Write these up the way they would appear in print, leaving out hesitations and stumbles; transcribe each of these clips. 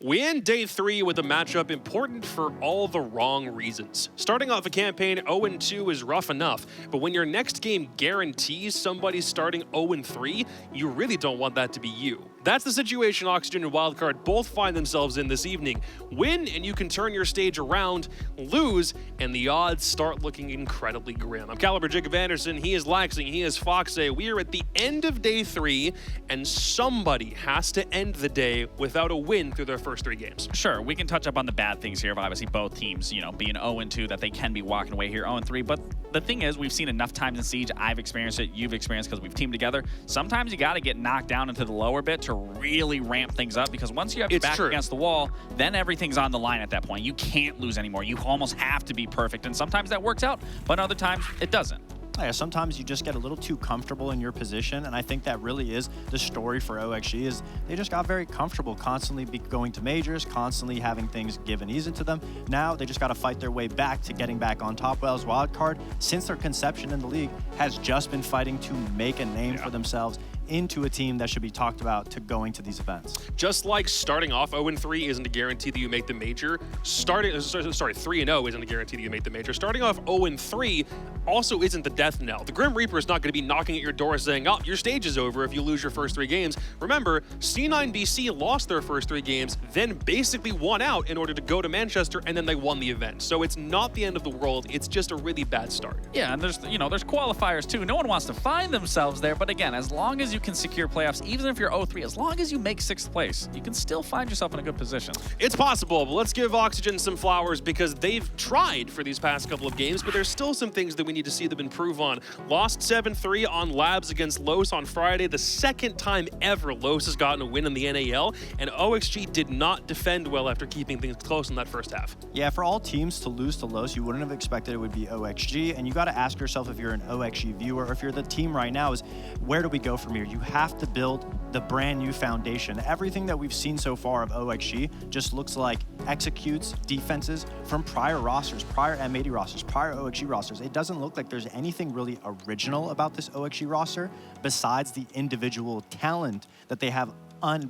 We end day 3 with a matchup important for all the wrong reasons. Starting off a campaign 0-2 is rough enough, but when your next game guarantees somebody starting 0-3, you really don't want that to be you. That's the situation Oxygen and Wildcard both find themselves in this evening. Win and you can turn your stage around, lose and the odds start looking incredibly grim. I'm Caliber Jacob Anderson, he is Laxing, he is Foxay. We are at the end of day 3 and somebody has to end the day without a win through their first 3 games. Sure, we can touch up on the bad things here of obviously both teams, being 0-2, that they can be walking away here 0-3, but the thing is, we've seen enough times in Siege, I've experienced it, you've experienced because we've teamed together. Sometimes you got to get knocked down into the lower bit to really ramp things up, because once you have your back against the wall, then everything's on the line at that point. You can't lose anymore. You almost have to be perfect, and sometimes that works out, but other times it doesn't. Yeah, sometimes you just get a little too comfortable in your position, and I think that really is the story for OXG, is they just got very comfortable constantly going to majors, constantly having things given easy to them. Now they just got to fight their way back to getting back on top. Wales Wildcard, since their conception in the league, has just been fighting to make a name for themselves into a team that should be talked about to going to these events. Just like starting off 0-3 isn't a guarantee that you make the major, 3-0 isn't a guarantee that you make the major, starting off 0-3 also isn't the death knell. The Grim Reaper is not going to be knocking at your door saying, oh, your stage is over if you lose your first 3 games. Remember, C9BC lost their first 3 games, then basically won out in order to go to Manchester, and then they won the event. So it's not the end of the world, it's just a really bad start. Yeah, and there's qualifiers too. No one wants to find themselves there, but again, as long as you can secure playoffs, even if you're 0-3, as long as you make 6th place, you can still find yourself in a good position. It's possible, but let's give Oxygen some flowers because they've tried for these past couple of games, but there's still some things that we need to see them improve on. Lost 7-3 on Labs against Los on Friday, the second time ever Los has gotten a win in the NAL, and OXG did not defend well after keeping things close in that first half. Yeah, for all teams to lose to Los, you wouldn't have expected it would be OXG, and you got to ask yourself, if you're an OXG viewer, or if you're the team right now, is where do we go from here? You have to build the brand new foundation. Everything that we've seen so far of OXG just looks like executes defenses from prior rosters, prior M80 rosters, prior OXG rosters. It doesn't look like there's anything really original about this OXG roster besides the individual talent that they have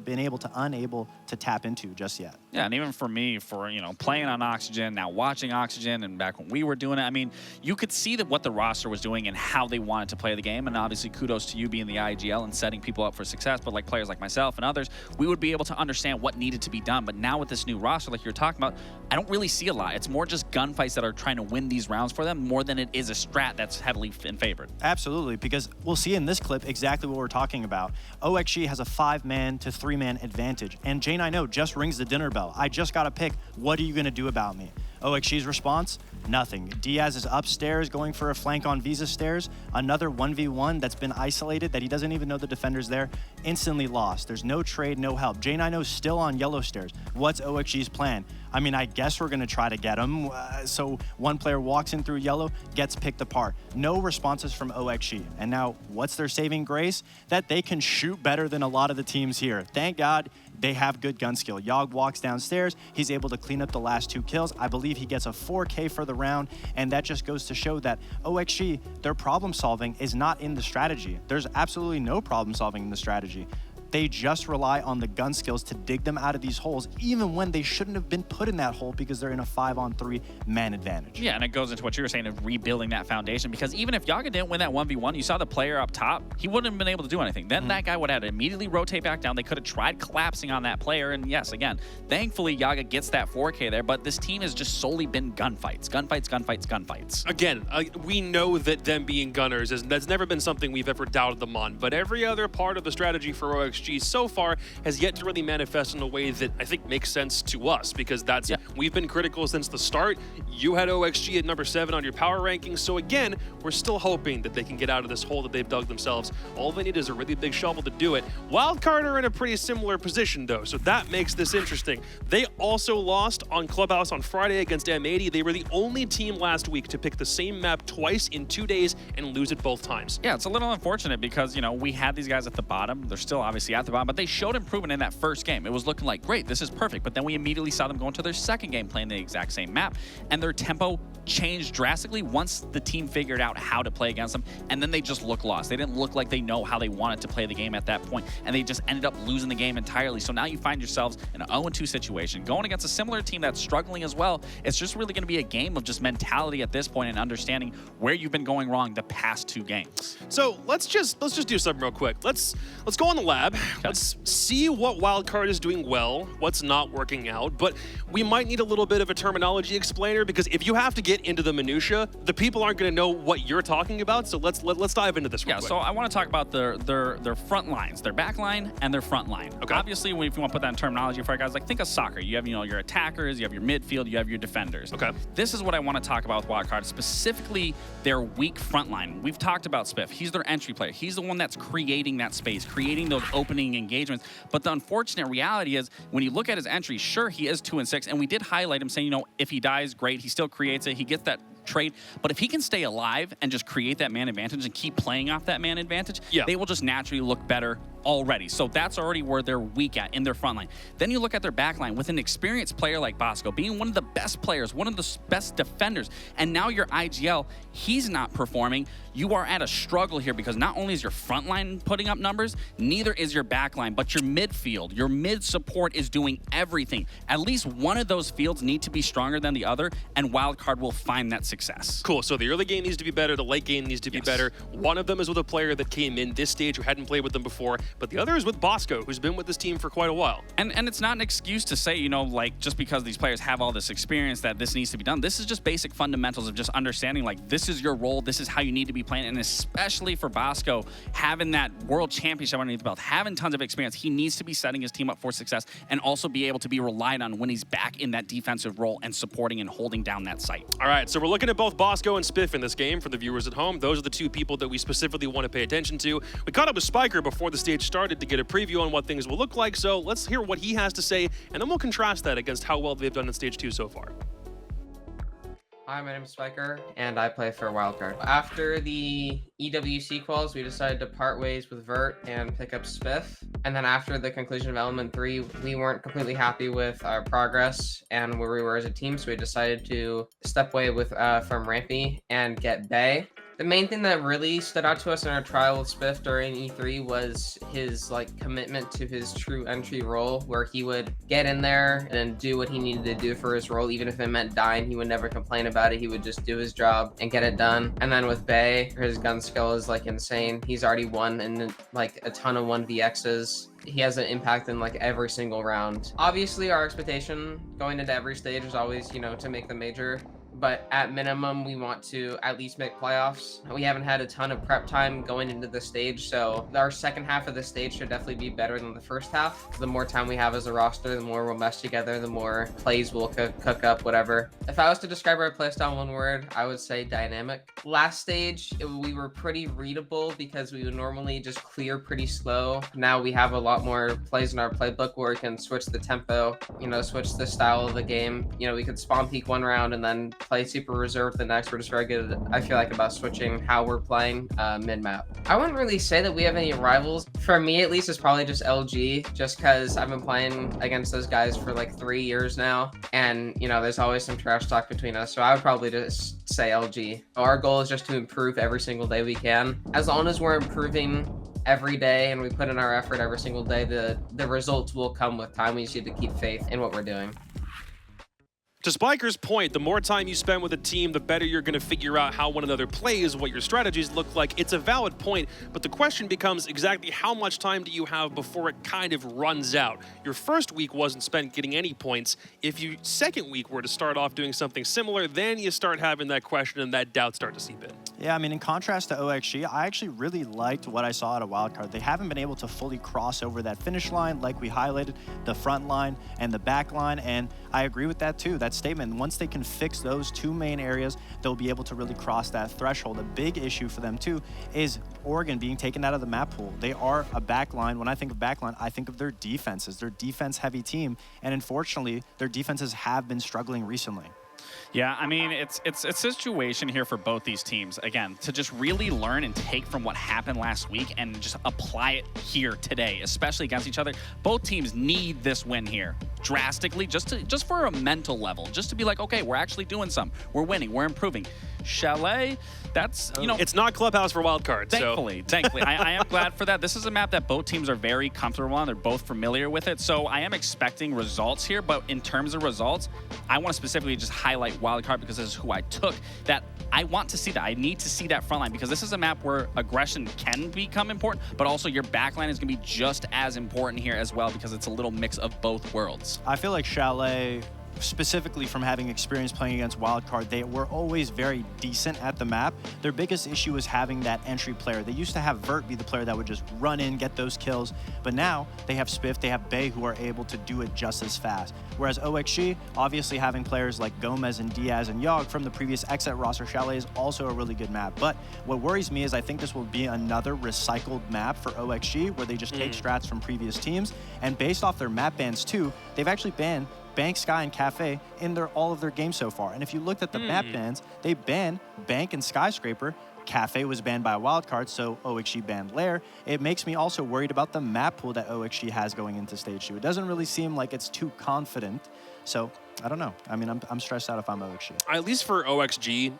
been unable to tap into just yet. Yeah, and even for me, playing on Oxygen, now watching Oxygen, and back when we were doing it, I mean, you could see that what the roster was doing and how they wanted to play the game, and obviously kudos to you being the IGL and setting people up for success, but like players like myself and others, we would be able to understand what needed to be done. But now with this new roster, like you're talking about, I don't really see a lot. It's more just gunfights that are trying to win these rounds for them more than it is a strat that's heavily in favor. Absolutely, because we'll see in this clip exactly what we're talking about. OXG has a 5-man to 3-man advantage, and J9O just rings the dinner bell. I just got to pick, what are you going to do about me? OXG's response? Nothing. Diaz is upstairs going for a flank on Visa stairs. Another 1v1 that's been isolated that he doesn't even know the defender's there. Instantly lost. There's no trade, no help. J9O's still on yellow stairs. What's OXG's plan? I mean, I guess we're going to try to get him. So one player walks in through yellow, gets picked apart. No responses from OXG. And now, what's their saving grace? That they can shoot better than a lot of the teams here. Thank God they have good gun skill. Yogg walks downstairs. He's able to clean up the last 2 kills. I believe he gets a 4K for the round. And that just goes to show that OXG, their problem solving is not in the strategy. There's absolutely no problem solving in the strategy. They just rely on the gun skills to dig them out of these holes, even when they shouldn't have been put in that hole because they're in a 5-on-3 man advantage. Yeah, and it goes into what you were saying of rebuilding that foundation, because even if Yogg didn't win that 1v1, you saw the player up top, he wouldn't have been able to do anything. Then that guy would have to immediately rotate back down. They could have tried collapsing on that player, and yes, again, thankfully Yogg gets that 4K there, but this team has just solely been gunfights. Gunfights, gunfights, gunfights. Again, we know that them being gunners, that's never been something we've ever doubted them on, but every other part of the strategy for OXG so far has yet to really manifest in a way that I think makes sense to us, because we've been critical since the start. You had OXG at number 7 on your power rankings, so again, we're still hoping that they can get out of this hole that they've dug themselves. All they need is a really big shovel to do it. Wildcard are in a pretty similar position though, so that makes this interesting. They also lost on Clubhouse on Friday against M80. They were the only team last week to pick the same map twice in 2 days and lose it both times. Yeah, it's a little unfortunate because, we had these guys at the bottom. They're still obviously be at the bottom, but they showed improvement in that first game. It was looking like, great, this is perfect. But then we immediately saw them go into their second game playing the exact same map, and their tempo changed drastically once the team figured out how to play against them, and then they just look lost. They didn't look like they know how they wanted to play the game at that point, and they just ended up losing the game entirely. So now you find yourselves in an 0-2 situation, going against a similar team that's struggling as well. It's just really going to be a game of just mentality at this point and understanding where you've been going wrong the past 2 games. So let's just do something real quick. Let's go on the lab. Okay. Let's see what Wildcard is doing well, what's not working out. But we might need a little bit of a terminology explainer, because if you have to get into the minutia, the people aren't going to know what you're talking about. So let's dive into this real quick. So I want to talk about their front lines, their back line and their front line. Okay. Obviously, if you want to put that in terminology for guys, like think of soccer. You have your attackers, you have your midfield, you have your defenders. Okay. This is what I want to talk about with Wildcard, specifically their weak front line. We've talked about Spiff. He's their entry player. He's the one that's creating that space, creating those opening engagements. But the unfortunate reality is, when you look at his entry, sure, he is 2-6, and we did highlight him saying, if he dies, great. He still creates it. He gets that trade. But if he can stay alive and just create that man advantage and keep playing off that man advantage, they will just naturally look better already. So that's already where they're weak at in their front line. Then you look at their back line with an experienced player like Bosco being one of the best players, one of the best defenders, and now your IGL, he's not performing. You are at a struggle here, because not only is your front line putting up numbers, neither is your back line, but your midfield, your mid support is doing everything. At least one of those fields need to be stronger than the other, and Wildcard will find that success. Cool. So the early game needs to be better. The late game needs to be better. One of them is with a player that came in this stage who hadn't played with them before, but the other is with Bosco, who's been with this team for quite a while. And it's not an excuse to say, just because these players have all this experience that this needs to be done. This is just basic fundamentals of just understanding, this is your role, this is how you need to be playing. And especially for Bosco, having that world championship underneath the belt, having tons of experience, he needs to be setting his team up for success and also be able to be relied on when he's back in that defensive role and supporting and holding down that site. All right, so we're looking at both Bosco and Spiff in this game for the viewers at home. Those are the 2 people that we specifically want to pay attention to. We caught up with Spiker before the stage started to get a preview on what things will look like, so let's hear what he has to say, and then we'll contrast that against how well they've done in stage 2 so far. Hi, my name is Spiker, and I play for Wildcard. After the EWC quals, we decided to part ways with Vert and pick up Spiff. And then after the conclusion of Element 3, we weren't completely happy with our progress and where we were as a team, so we decided to step away from Rampy and get Bay. The main thing that really stood out to us in our trial with Spiff during E3 was his commitment to his true entry role, where he would get in there and do what he needed to do for his role. Even if it meant dying, he would never complain about it. He would just do his job and get it done. And then with Bay, his gun skill is insane. He's already won in a ton of 1vx's. He has an impact in every single round. Obviously, our expectation going into every stage is always, to make the major. But at minimum, we want to at least make playoffs. We haven't had a ton of prep time going into the stage, so our second half of the stage should definitely be better than the first half. The more time we have as a roster, the more we'll mesh together, the more plays we'll cook up, whatever. If I was to describe our playstyle in one word, I would say dynamic. Last stage, we were pretty readable because we would normally just clear pretty slow. Now we have a lot more plays in our playbook where we can switch the tempo, switch the style of the game. We could spawn peak one round and then play super reserved the next. We're just very good, I feel like, about switching how we're playing mid-map. I wouldn't really say that we have any rivals. For me, at least, it's probably just LG, just because I've been playing against those guys for 3 years now, and there's always some trash talk between us, so I would probably just say LG. Our goal is just to improve every single day we can. As long as we're improving every day and we put in our effort every single day, the results will come with time. We just need to keep faith in what we're doing. To Spiker's point, the more time you spend with a team, the better you're going to figure out how one another plays, what your strategies look like. It's a valid point, but the question becomes exactly how much time do you have before it kind of runs out? Your first week wasn't spent getting any points. If your second week were to start off doing something similar, then you start having that question and that doubt start to seep in. Yeah, I mean, in contrast to OXG, I actually really liked what I saw at a Wildcard. They haven't been able to fully cross over that finish line like we highlighted, the front line and the back line, and I agree with that too, that statement. Once they can fix those 2 main areas, they'll be able to really cross that threshold. A big issue for them too is Oregon being taken out of the map pool. They are a back line. When I think of back line, I think of their defenses. They're a defense-heavy team, and unfortunately, their defenses have been struggling recently. Yeah, I mean, it's a situation here for both these teams, again, to just really learn and take from what happened last week and just apply it here today, especially against each other. Both teams need this win here drastically, just for a mental level, just to be like, okay, we're actually doing something. We're winning. We're improving. Chalet, that's, you know... It's not Clubhouse for Wildcard, Thankfully. I am glad for that. This is a map that both teams are very comfortable on. They're both familiar with it, so I am expecting results here, but in terms of results, I want to specifically just highlight Wildcard because this is who I took. That I want to see that. I need to see that front line because this is a map where aggression can become important, but also your backline is going to be just as important here as well because it's a little mix of both worlds. I feel like Chalet, specifically from having experience playing against Wildcard, they were always very decent at the map. Their biggest issue was having that entry player. They used to have Vert be the player that would just run in, get those kills, but now they have Spiff, they have Bay who are able to do it just as fast. Whereas OXG, obviously having players like Gomez and Diaz and Yogg from the previous Exit roster, Chalet is also a really good map. But what worries me is I think this will be another recycled map for OXG where they just take strats from previous teams, and based off their map bans too, they've actually banned Bank, Sky, and Cafe in all of their games so far. And if you looked at the map bans, they banned Bank and Skyscraper. Cafe was banned by a Wildcard, so OXG banned Lair. It makes me also worried about the map pool that OXG has going into Stage 2. It doesn't really seem like it's too confident. So, I don't know. I mean, I'm stressed out if I'm OXG. At least for OXG,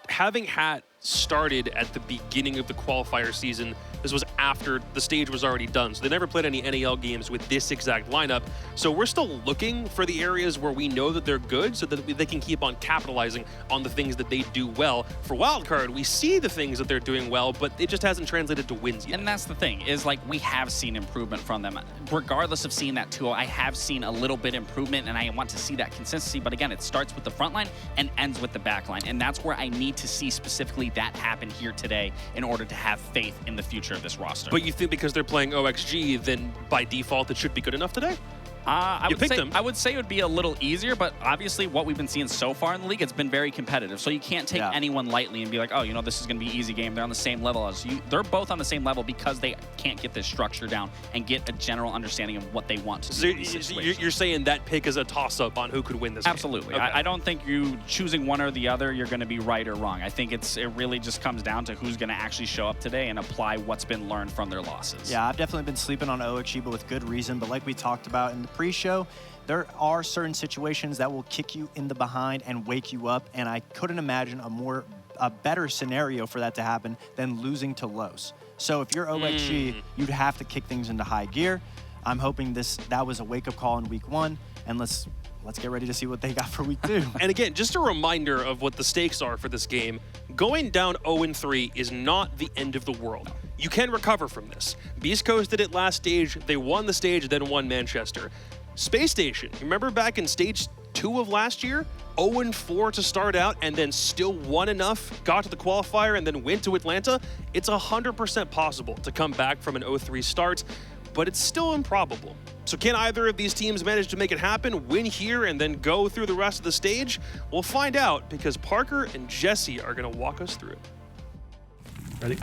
having Hat started at the beginning of the qualifier season, this was after the stage was already done. So they never played any NAL games with this exact lineup. So we're still looking for the areas where we know that they're good so that they can keep on capitalizing on the things that they do well. For Wildcard, we see the things that they're doing well, but it just hasn't translated to wins yet. And that's the thing, is like we have seen improvement from them. Regardless of seeing that 2-0, I have seen a little bit improvement and I want to see that consistency. But again, it starts with the front line and ends with the back line. And that's where I need to see specifically that happen here today in order to have faith in the future of this roster. But you think because they're playing OXG, then by default it should be good enough today? I would say it would be a little easier, but obviously what we've been seeing so far in the league, it's been very competitive. So you can't take anyone lightly and be like, oh, you know, this is going to be an easy game. They're on the same level as you. They're both on the same level because they can't get this structure down and get a general understanding of what they want to do. So you're saying that pick is a toss-up on who could win this Absolutely. game? Okay. I don't think you choosing one or the other, you're going to be right or wrong. I think it really just comes down to who's going to actually show up today and apply what's been learned from their losses. Yeah, I've definitely been sleeping on OXG, but with good reason. But like we talked about in the pre-show, there are certain situations that will kick you in the behind and wake you up, and I couldn't imagine a better scenario for that to happen than losing to Los. So if you're OXG, you'd have to kick things into high gear. I'm hoping that was a wake-up call in week 1, and let's get ready to see what they got for week 2. And again, just a reminder of what the stakes are for this game. Going down 0-3 is not the end of the world. You can recover from this. Beast Coast did it last stage. They won the stage, then won Manchester. Space Station, remember back in stage 2 of last year? 0-4 to start out and then still won enough, got to the qualifier and then went to Atlanta. It's 100% possible to come back from an 0-3 start, but it's still improbable. So can either of these teams manage to make it happen, win here, and then go through the rest of the stage? We'll find out because Parker and Jesse are going to walk us through. Ready?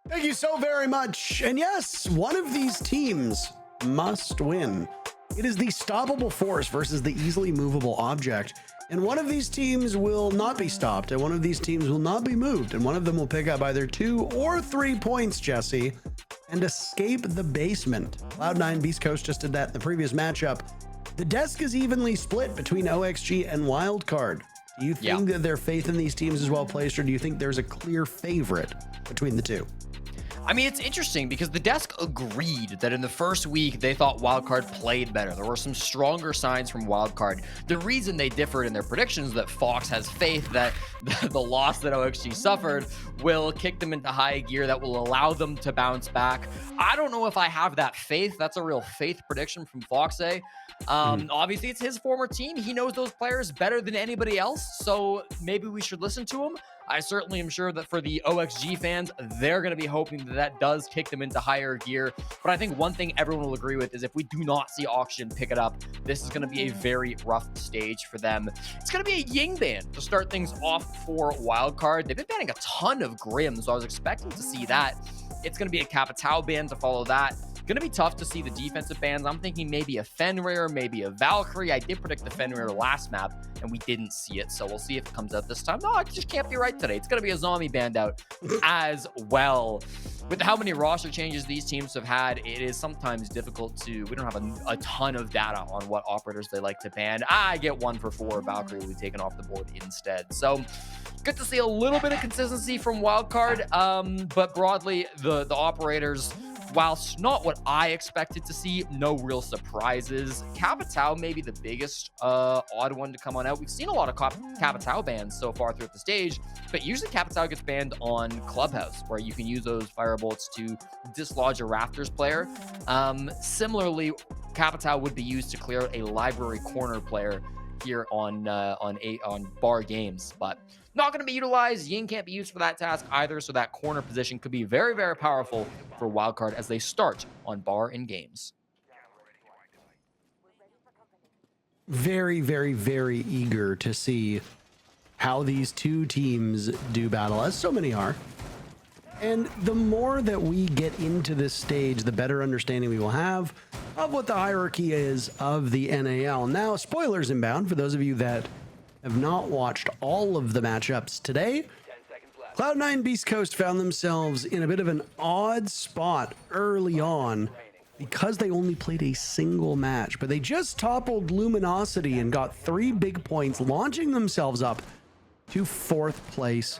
Thank you so very much. And yes, one of these teams must win. It is the stoppable force versus the easily movable object. And one of these teams will not be stopped, and one of these teams will not be moved, and one of them will pick up either 2 or 3 points, Jesse, and escape the basement. Cloud9 Beast Coast just did that in the previous matchup. The desk is evenly split between OXG and Wildcard. Do you think that their faith in these teams is well placed, or do you think there's a clear favorite between the two? I mean, it's interesting because the desk agreed that in the first week, they thought Wildcard played better. There were some stronger signs from Wildcard. The reason they differed in their predictions is that Fox has faith that the loss that OXG suffered will kick them into high gear that will allow them to bounce back. I don't know if I have that faith. That's a real faith prediction from Fox, eh? Obviously, it's his former team. He knows those players better than anybody else, so maybe we should listen to him. I certainly am sure that for the OXG fans, they're going to be hoping that that does kick them into higher gear. But I think one thing everyone will agree with is if we do not see Oxygen pick it up, this is going to be a very rough stage for them. It's going to be a Ying ban to start things off for Wildcard. They've been banning a ton of Grim, so I was expecting to see that. It's going to be a Capitao ban to follow that. Gonna be tough to see the defensive bans. I'm thinking maybe a Fenrir, maybe a Valkyrie. I did predict the Fenrir last map, and we didn't see it, so we'll see if it comes out this time. No, I just can't be right today. It's gonna be a zombie band out as well. With how many roster changes these teams have had, it is sometimes difficult to, we don't have a ton of data on what operators they like to ban. I get 1 for 4. Valkyrie will be taken off the board instead. So good to see a little bit of consistency from Wildcard, but broadly, the operators, whilst not what I expected to see, no real surprises. Capitao may be the biggest odd one to come on out. We've seen a lot of Capitao bans so far throughout the stage, but usually Capitao gets banned on Clubhouse, where you can use those fire bolts to dislodge a Rafters player. Similarly, Capitao would be used to clear out a library corner player here on bar games, but not going to be utilized. Ying can't be used for that task either, so that corner position could be very, very powerful for Wildcard as they start on bar and games. Very, very, very eager to see how these two teams do battle, as so many are. And the more that we get into this stage, the better understanding we will have of what the hierarchy is of the NAL. Now, spoilers inbound for those of you that have not watched all of the matchups today. Cloud9 Beast Coast found themselves in a bit of an odd spot early on because they only played a single match, but they just toppled Luminosity and got 3 big points, launching themselves up to 4th place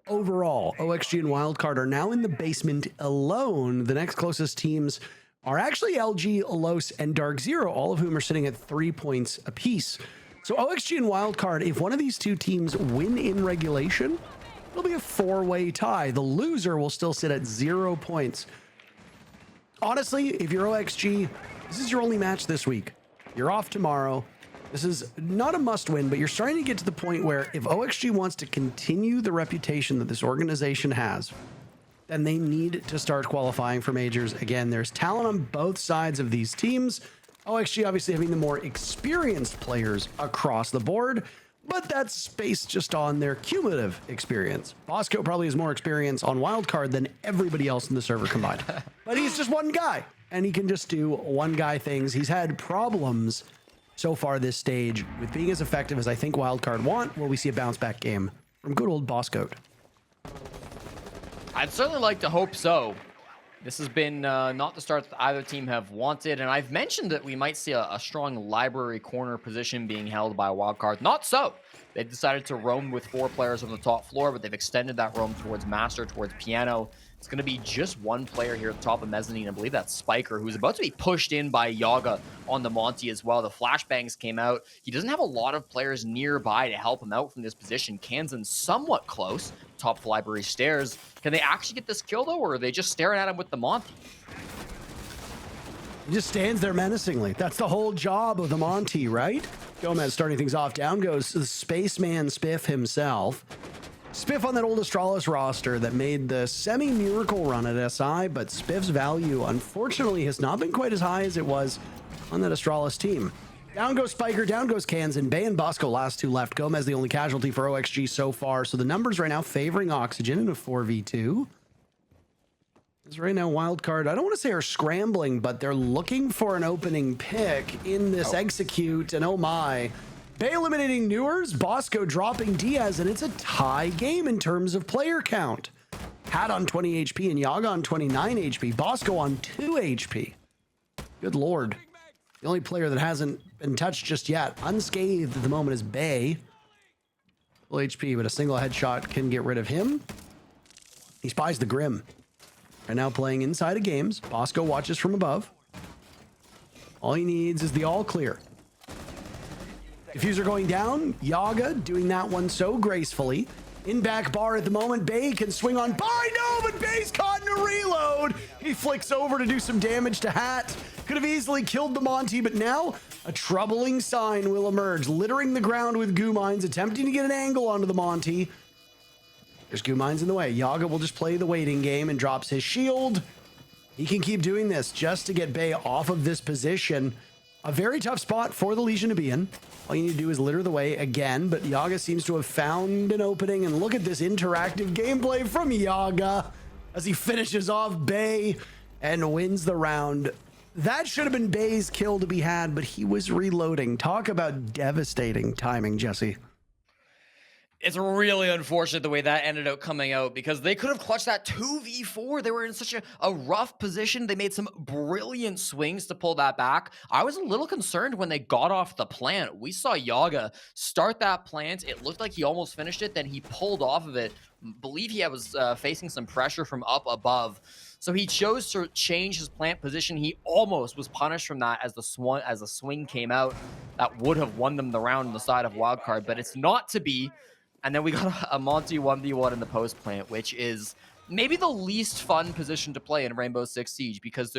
overall. OXG and Wildcard are now in the basement alone. The next closest teams are actually LG, Alos, and Dark Zero, all of whom are sitting at 3 points apiece. So OXG and Wildcard, if one of these two teams win in regulation, it'll be a 4-way tie. The loser will still sit at 0 points. Honestly, if you're OXG, this is your only match this week. You're off tomorrow. This is not a must win, but you're starting to get to the point where if OXG wants to continue the reputation that this organization has, then they need to start qualifying for majors. Again, there's talent on both sides of these teams. OXG obviously having the more experienced players across the board, but that's based just on their cumulative experience. Bosco probably has more experience on Wildcard than everybody else in the server combined. But he's just one guy, and he can just do one guy things. He's had problems so far this stage with being as effective as I think Wildcard want. Will we see a bounce back game from good old Bosco? I'd certainly like to hope so. This has been not the start that either team have wanted, and I've mentioned that we might see a strong library corner position being held by Wildcard. Not so. They've decided to roam with 4 players on the top floor, but they've extended that roam towards Master, towards Piano. It's going to be just one player here at the top of Mezzanine. I believe that's Spiker, who's about to be pushed in by Yaga on the Monty as well. The flashbangs came out. He doesn't have a lot of players nearby to help him out from this position. Kansan's somewhat close. Top of library stairs. Can they actually get this kill, though, or are they just staring at him with the Monty? He just stands there menacingly. That's the whole job of the Monty, right? Gomez starting things off. Down goes the Spaceman Spiff himself. Spiff on that old Astralis roster that made the semi-miracle run at SI, but Spiff's value, unfortunately, has not been quite as high as it was on that Astralis team. Down goes Spiker, down goes Kansan. Bay and Bosco, last 2 left. Gomez, the only casualty for OXG so far. So the numbers right now favoring Oxygen in a 4v2. Because right now, Wildcard, I don't want to say are scrambling, but they're looking for an opening pick in this execute. And oh my. Bay eliminating Newers, Bosco dropping Diaz, and it's a tie game in terms of player count. Hat on 20 HP and Yaga on 29 HP. Bosco on 2 HP. Good lord. The only player that hasn't been touched just yet, unscathed at the moment, is Bay. Full HP, but a single headshot can get rid of him. He spies the Grim. Right now playing inside of games. Bosco watches from above. All he needs is the all clear. Diffuser going down. Yaga doing that one so gracefully. In back bar at the moment. Bay can swing on by. No, but Bay's caught in a reload. He flicks over to do some damage to Hat. Could have easily killed the Monty, but now a troubling sign will emerge. Littering the ground with goo mines, attempting to get an angle onto the Monty. There's goo mines in the way. Yaga will just play the waiting game and drops his shield. He can keep doing this just to get Bay off of this position. A very tough spot for the Legion to be in. All you need to do is litter the way again, but Yaga seems to have found an opening, and look at this interactive gameplay from Yaga as he finishes off Bay. and wins the round. That should have been Bay's kill to be had, but he was reloading. Talk about devastating timing, Jesse. It's really unfortunate the way that ended up coming out because they could have clutched that 2v4. They were in such a rough position. They made some brilliant swings to pull that back. I was a little concerned when they got off the plant. We saw Yaga start that plant. It looked like he almost finished it. Then he pulled off of it. Believe he was facing some pressure from up above. So he chose to change his plant position. He almost was punished from that as the swing came out. That would have won them the round on the side of Wildcard, but it's not to be. And then we got a Monty 1v1 in the post plant, which is maybe the least fun position to play in Rainbow Six Siege because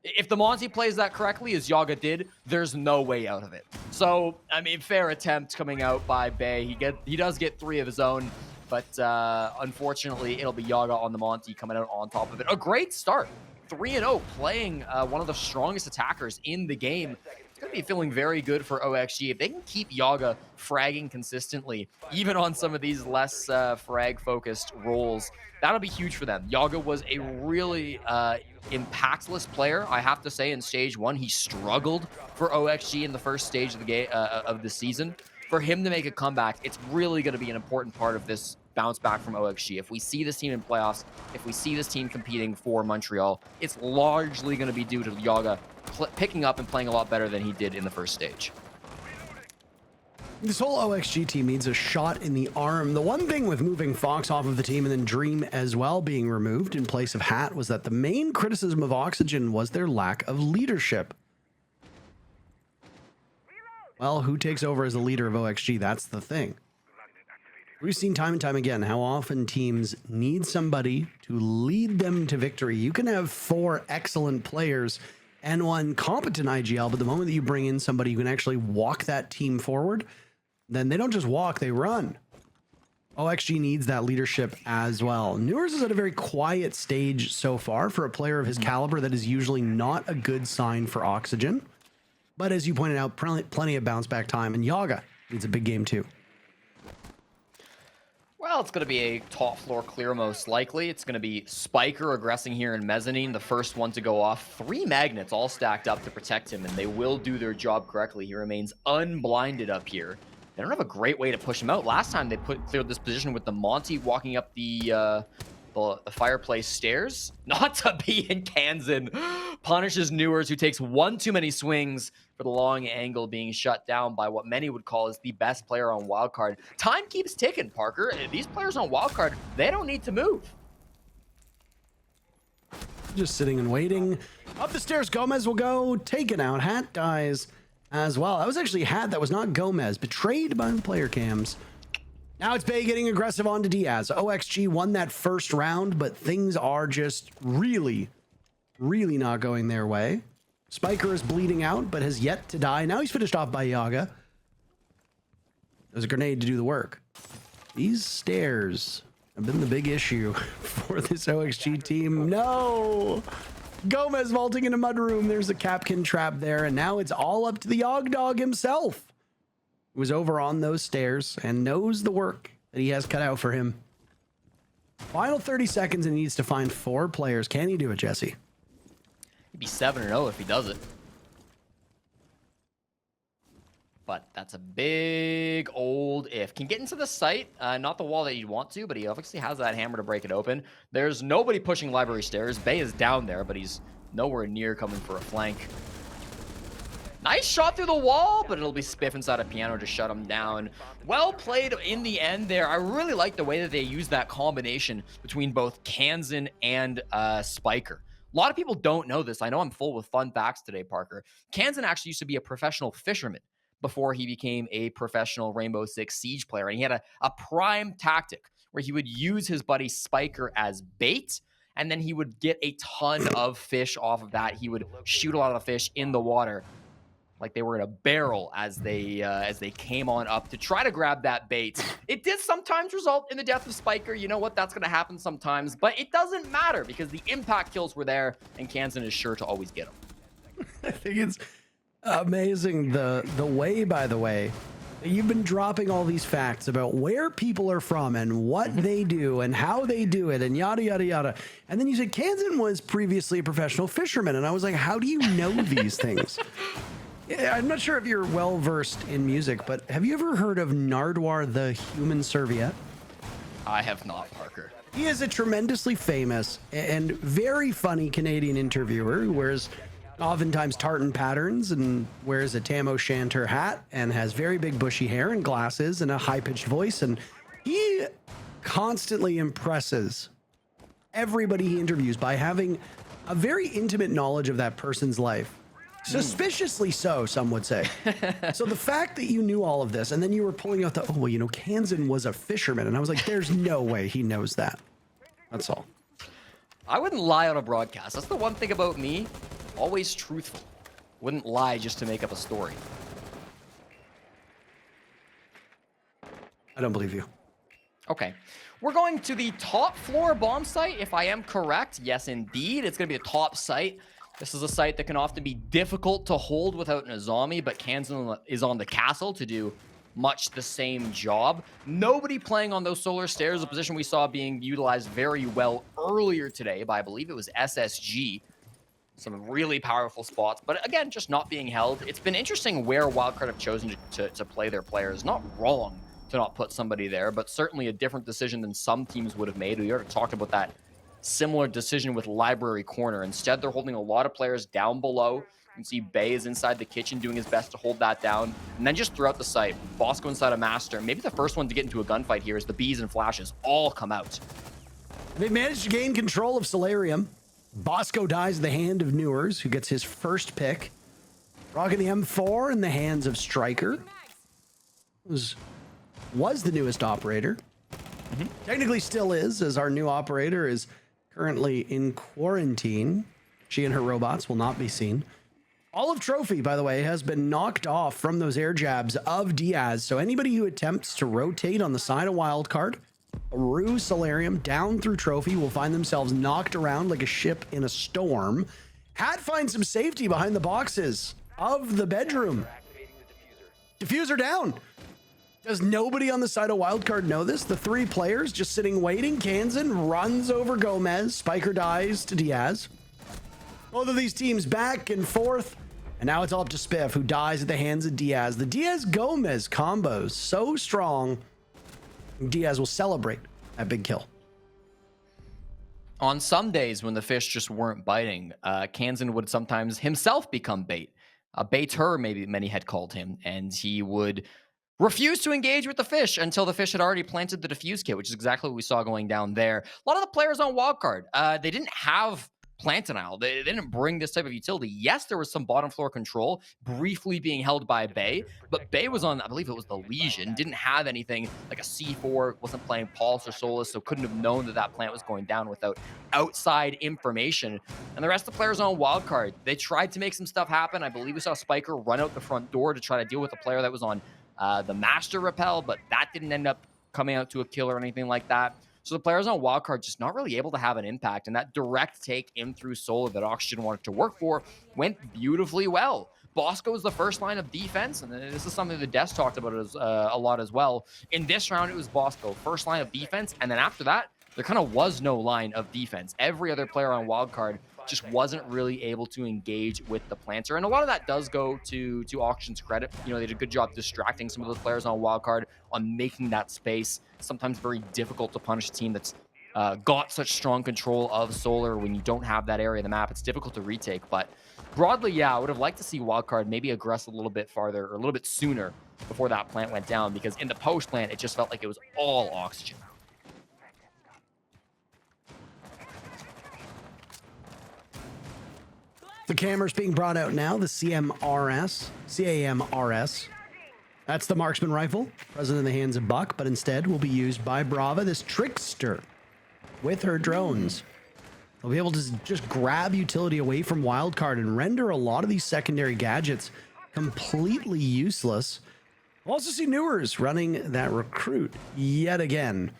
if the Monty plays that correctly, as Yaga did, there's no way out of it. So, I mean, fair attempt coming out by Bay. He does get 3 of his own, but unfortunately, it'll be Yaga on the Monty coming out on top of it. A great start. 3-0, playing one of the strongest attackers in the game. It's going to be feeling very good for OXG. If they can keep Yaga fragging consistently, even on some of these less frag-focused roles, that'll be huge for them. Yaga was a really impactless player, I have to say, in Stage 1. He struggled for OXG in the first stage of the game of the season. For him to make a comeback, it's really going to be an important part of this bounce back from OXG. If we see this team in playoffs, if we see this team competing for Montreal, it's largely going to be due to Yaga picking up and playing a lot better than he did in the first stage. This whole OXG team needs a shot in the arm. The one thing with moving Fox off of the team and then Dream as well being removed in place of Hat was that the main criticism of Oxygen was their lack of leadership. Well, who takes over as the leader of OXG? That's the thing. We've seen time and time again how often teams need somebody to lead them to victory. You can have 4 excellent players and 1 competent IGL, but the moment that you bring in somebody who can actually walk that team forward, then they don't just walk, they run. OXG needs that leadership as well. Newers is at a very quiet stage so far for a player of his caliber. That is usually not a good sign for Oxygen. But as you pointed out, plenty of bounce back time, and Yaga needs a big game too. Well, it's going to be a top floor clear most likely. It's going to be Spiker aggressing here in Mezzanine, the first one to go off. 3 magnets all stacked up to protect him, and they will do their job correctly. He remains unblinded up here. They don't have a great way to push him out. Last time they cleared this position with the Monty walking up the fireplace stairs. Not to be in Kansan. Punishes Newers, who takes 1 too many swings for the long angle, being shut down by what many would call as the best player on Wildcard. Time keeps ticking, Parker. These players on Wildcard, they don't need to move. Just sitting and waiting. Up the stairs, Gomez will go. Taken out. Hat dies as well. That was actually Hat. That was not Gomez. Betrayed by the player cams. Now it's Bay getting aggressive onto Diaz. OXG won that first round, but things are just really not going their way. Spiker is bleeding out, but has yet to die. Now he's finished off by Yaga. There's a grenade to do the work. These stairs have been the big issue for this OXG team. No! Gomez vaulting into Mudroom. There's a Capkin trap there, and now it's all up to the Yog Dog himself, who was over on those stairs and knows the work that he has cut out for him. Final 30 seconds, and he needs to find 4 players. Can he do it, Jesse? He'd be 7-0 if he does it. But that's a big old if. Can get into the site, not the wall that you'd want to, but he obviously has that hammer to break it open. There's nobody pushing library stairs. Bay is down there, but he's nowhere near coming for a flank. Nice shot through the wall, but it'll be Spiff inside a piano to shut him down. Well played in the end there. I really like the way that they use that combination between both Kansan and Spiker. A lot of people don't know this. I know I'm full with fun facts today, Parker. Kansan actually used to be a professional fisherman before he became a professional Rainbow Six Siege player. And he had a prime tactic where he would use his buddy Spiker as bait, and then he would get a ton of fish off of that. He would shoot a lot of the fish in the water like they were in a barrel as they came on up to try to grab that bait. It did sometimes result in the death of Spiker. You know what? That's going to happen sometimes, but it doesn't matter because the impact kills were there, and Kansan is sure to always get them. I think it's amazing the way, by the way, You've been dropping all these facts about where people are from and what they do and how they do it and yada, yada, yada. And then you said Kansan was previously a professional fisherman. And I was like, how do you know these things? I'm not sure if you're well versed in music, but have you ever heard of Nardwuar the Human Serviette? I have not, Parker. He is a tremendously famous and very funny Canadian interviewer who wears oftentimes tartan patterns and wears a Tam O'Shanter hat and has very big bushy hair and glasses and a high-pitched voice. And he constantly impresses everybody he interviews by having a very intimate knowledge of that person's life. Suspiciously so, some would say. So the fact that you knew all of this and then you were pulling out the, oh, well, you know, Kansan was a fisherman. And I was like, there's no way he knows that. That's all. I wouldn't lie on a broadcast. That's the one thing about me. Always truthful. Wouldn't lie just to make up a story. I don't believe you. Okay. We're going to the top floor bomb site, if I am correct. Yes, indeed. It's going to be a top site. This is a site that can often be difficult to hold without an Azami, but Kansan is on the castle to do much the same job. Nobody playing on those solar stairs, a position we saw being utilized very well earlier today by, I believe it was SSG. Some really powerful spots, but again, just not being held. It's been interesting where Wildcard have chosen to play their players. Not wrong to not put somebody there, but certainly a different decision than some teams would have made. We already talked about that similar decision with Library Corner. Instead, they're holding a lot of players down below. You can see Bay is inside the kitchen doing his best to hold that down. And then just throughout the site, Bosco inside a Master. Maybe the first one to get into a gunfight here is the Bees and Flashes all come out. They managed to gain control of Solarium. Bosco dies in the hand of Newers, who gets his first pick. Rocking the M4 in the hands of Striker. Was the newest operator. Technically still is, as our new operator is currently in quarantine. She and her robots will not be seen. Olive Trophy, by the way, has been knocked off from those air jabs of Diaz. So anybody who attempts to rotate on the side of Wildcard, Rue Solarium down through Trophy will find themselves knocked around like a ship in a storm. Hat finds some safety behind the boxes of the bedroom. Diffuser down. Does nobody on the side of Wildcard know this? The three players just sitting waiting. Kansan runs over Gomez. Spiker dies to Diaz. Both of these teams back and forth. And now it's all up to Spiff, who dies at the hands of Diaz. The Diaz-Gomez combo is so strong. Diaz will celebrate that big kill. On some days when the fish just weren't biting, Kansan would sometimes himself become bait. Baiter, maybe many had called him, and he would refuse to engage with the fish until the fish had already planted the defuse kit, which is exactly what we saw going down there. A lot of the players on Wildcard, they didn't have Plant NAL. They didn't bring this type of utility. Yes, there was some bottom floor control briefly being held by Bay, but Bay was on, I believe it was the Legion, didn't have anything like a C4, wasn't playing Pulse or Solus, so couldn't have known that that plant was going down without outside information. And the rest of the players on Wildcard, they tried to make some stuff happen. I believe we saw Spiker run out the front door to try to deal with a player that was on the Master Rappel, but that didn't end up coming out to a kill or anything like that. So the players on Wildcard just not really able to have an impact, and that direct take in through Solar that Oxygen wanted to work for went beautifully well. Bosco was the first line of defense, and this is something the Des talked about a lot as well. In this round, it was Bosco, first line of defense, and then after that, there kind of was no line of defense. Every other player on Wildcard just wasn't really able to engage with the planter. And a lot of that does go to Oxygen's credit. You know, they did a good job distracting some of those players on Wildcard, on making that space sometimes very difficult to punish a team that's got such strong control of Solar. When you don't have that area of the map, it's difficult to retake. But broadly, yeah, I would have liked to see Wildcard maybe aggress a little bit farther or a little bit sooner before that plant went down, because in the post plant, it just felt like it was all Oxygen. The camera's being brought out now, the CAMRS. That's the marksman rifle, present in the hands of Buck, but instead will be used by Brava, this trickster, with her drones. They'll be able to just grab utility away from Wildcard and render a lot of these secondary gadgets completely useless. We'll also see Newers running that recruit yet again.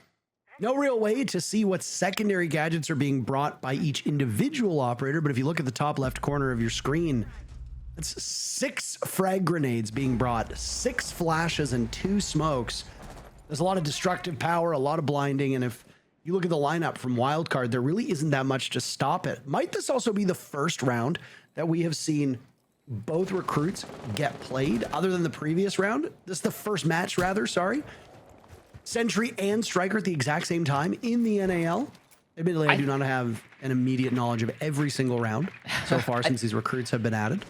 No real way to see what secondary gadgets are being brought by each individual operator, but if you look at the top left corner of your screen, It's 6 frag grenades being brought, 6 flashes and 2 smokes. There's a lot of destructive power, a lot of blinding, and if you look at the lineup from Wildcard, there really isn't that much to stop it. Might this also be the first round that we have seen both recruits get played other than the previous round? This is the first match, rather, sorry. Sentry and Striker at the exact same time in the NAL. Admittedly, I do not have an immediate knowledge of every single round so far since these recruits have been added.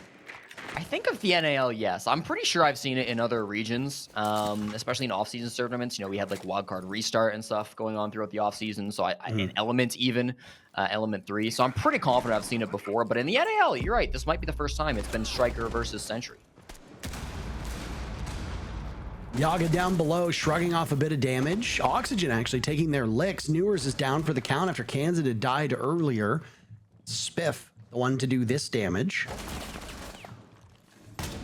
I think of the NAL, yes. I'm pretty sure I've seen it in other regions, especially in off-season tournaments. You know, we had like Wildcard Restart and stuff going on throughout the off-season. So in Element even, Element 3. So I'm pretty confident I've seen it before. But in the NAL, you're right. This might be the first time it's been Striker versus Sentry. Yaga down below, shrugging off a bit of damage. Oxygen actually taking their licks. Newers is down for the count after Kansan had died earlier. Spiff, the one to do this damage.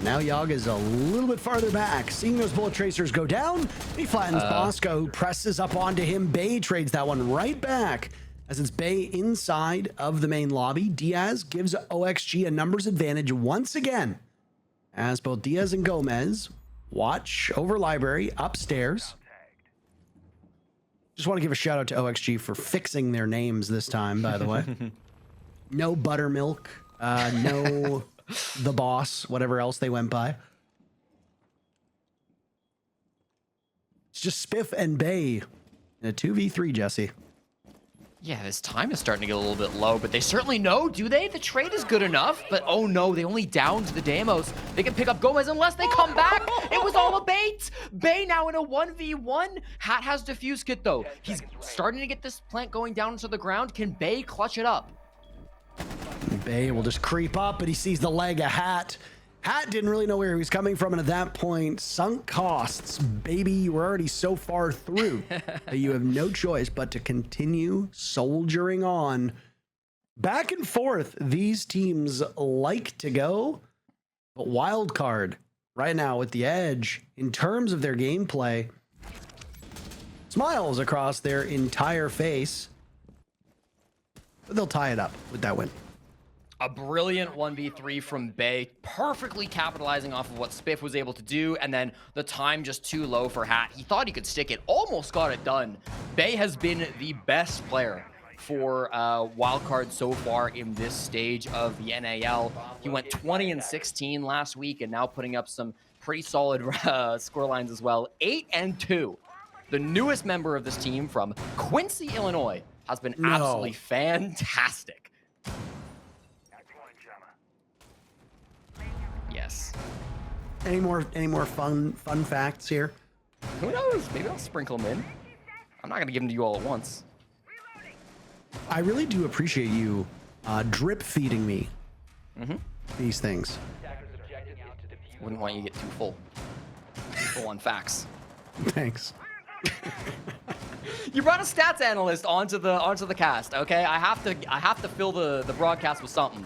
Now Yaga's a little bit farther back. Seeing those bullet tracers go down, he flattens Bosco, presses up onto him. Bay trades that one right back as it's Bay inside of the main lobby. Diaz gives OXG a numbers advantage once again as both Diaz and Gomez watch over library upstairs. Just want to give a shout out to OXG for fixing their names this time, by the way. No Buttermilk, no The Boss, whatever else they went by. It's just Spiff and Bay in a 2v3, Jesse. Yeah, this time is starting to get a little bit low, but they certainly know, do they? The trade is good enough, but oh no, they only downed the Damos. They can pick up Gomez unless they come back. It was all a bait. Bay now in a 1v1. Hat has Diffuse Kit though. He's starting to get this plant going down to the ground. Can Bay clutch it up? Bay will just creep up, but he sees the leg of Hat. Hat didn't really know where he was coming from, and at that point, sunk costs. Baby, you were already so far through that you have no choice but to continue soldiering on. Back and forth, these teams like to go, but Wildcard right now with the edge in terms of their gameplay. Smiles across their entire face, but they'll tie it up with that win. A brilliant 1v3 from Bay, perfectly capitalizing off of what Spiff was able to do, and then the time just too low for Hat. He thought he could stick it, almost got it done. Bay has been the best player for Wildcard so far in this stage of the NAL. He went 20-16 last week, and now putting up some pretty solid score lines as well. 8-2. The newest member of this team from Quincy, Illinois, has been absolutely fantastic. Yes. Any more fun facts here? Who knows? Maybe I'll sprinkle them in. I'm not gonna give them to you all at once. I really do appreciate you drip feeding me these things. Wouldn't want you to get too full. Too full on facts. Thanks. You brought a stats analyst onto the cast, okay? I have to fill the broadcast with something.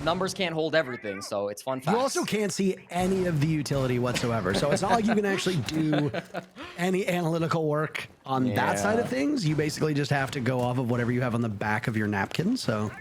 Numbers can't hold everything, so it's fun facts. You also can't see any of the utility whatsoever, so it's not like you can actually do any analytical work on that side of things. You basically just have to go off of whatever you have on the back of your napkin, so.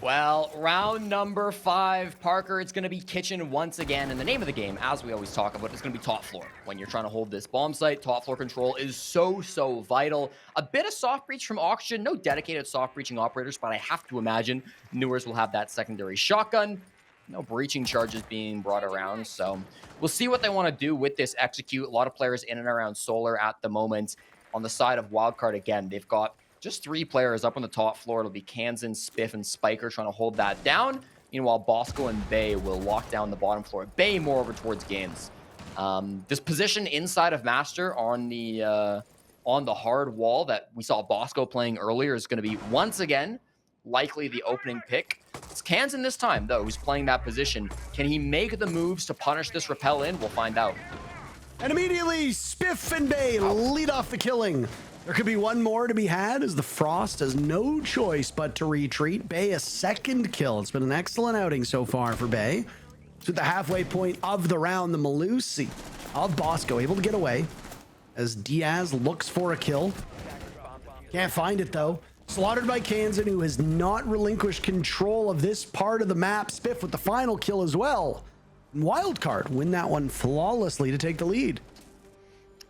Well, round number 5, Parker, it's going to be kitchen once again. And the name of the game, as we always talk about, is going to be top floor. When you're trying to hold this bomb site, top floor control is so vital. A bit of soft breach from Oxygen, no dedicated soft breaching operators, but I have to imagine Newers will have that secondary shotgun. No breaching charges being brought around, so we'll see what they want to do with this execute. A lot of players in and around Solar at the moment. On the side of Wildcard, again, they've got just 3 players up on the top floor. It'll be Kansan, Spiff, and Spiker trying to hold that down. Meanwhile, Bosco and Bay will lock down the bottom floor. Bay more over towards Gains. This position inside of Master on the hard wall that we saw Bosco playing earlier is going to be, once again, likely the opening pick. It's Kansan this time, though, who's playing that position. Can he make the moves to punish this repel in? We'll find out. And immediately, Spiff and Bay lead off the killing. There could be one more to be had as the Frost has no choice but to retreat. Bay a second kill. It's been an excellent outing so far for Bay. To the halfway point of the round, the Malusi of Bosco able to get away as Diaz looks for a kill. Can't find it though. Slaughtered by Kansan, who has not relinquished control of this part of the map. Spiff with the final kill as well. And Wildcard win that one flawlessly to take the lead.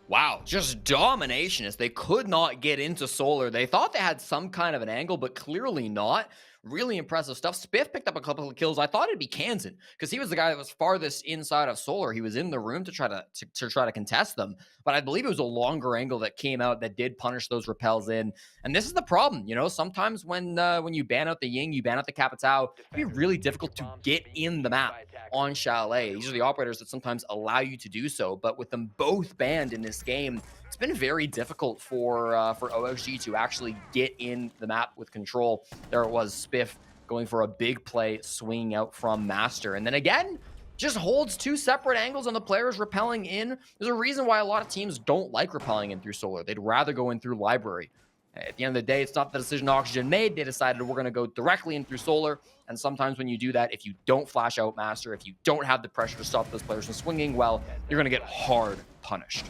Wow, just domination as they could not get into Solar. They thought they had some kind of an angle, but clearly not. Really impressive stuff. Spiff picked up a couple of kills. I thought it'd be Kansan because he was the guy that was farthest inside of Solar. He was in the room to try to contest them, but I believe it was a longer angle that came out that did punish those repels in. And this is the problem, you know. Sometimes when you ban out the Ying, you ban out the Capitao, it'd be really difficult to get in the map on Chalet. These are the operators that sometimes allow you to do so, but with them both banned in this game, it's been very difficult for OXG to actually get in the map with control. There it was, Spiff going for a big play, swinging out from Master. And then again, just holds two separate angles on the players repelling in. There's a reason why a lot of teams don't like repelling in through Solar. They'd rather go in through Library. At the end of the day, it's not the decision Oxygen made. They decided we're going to go directly in through Solar. And sometimes when you do that, if you don't flash out Master, if you don't have the pressure to stop those players from swinging well, you're going to get hard punished.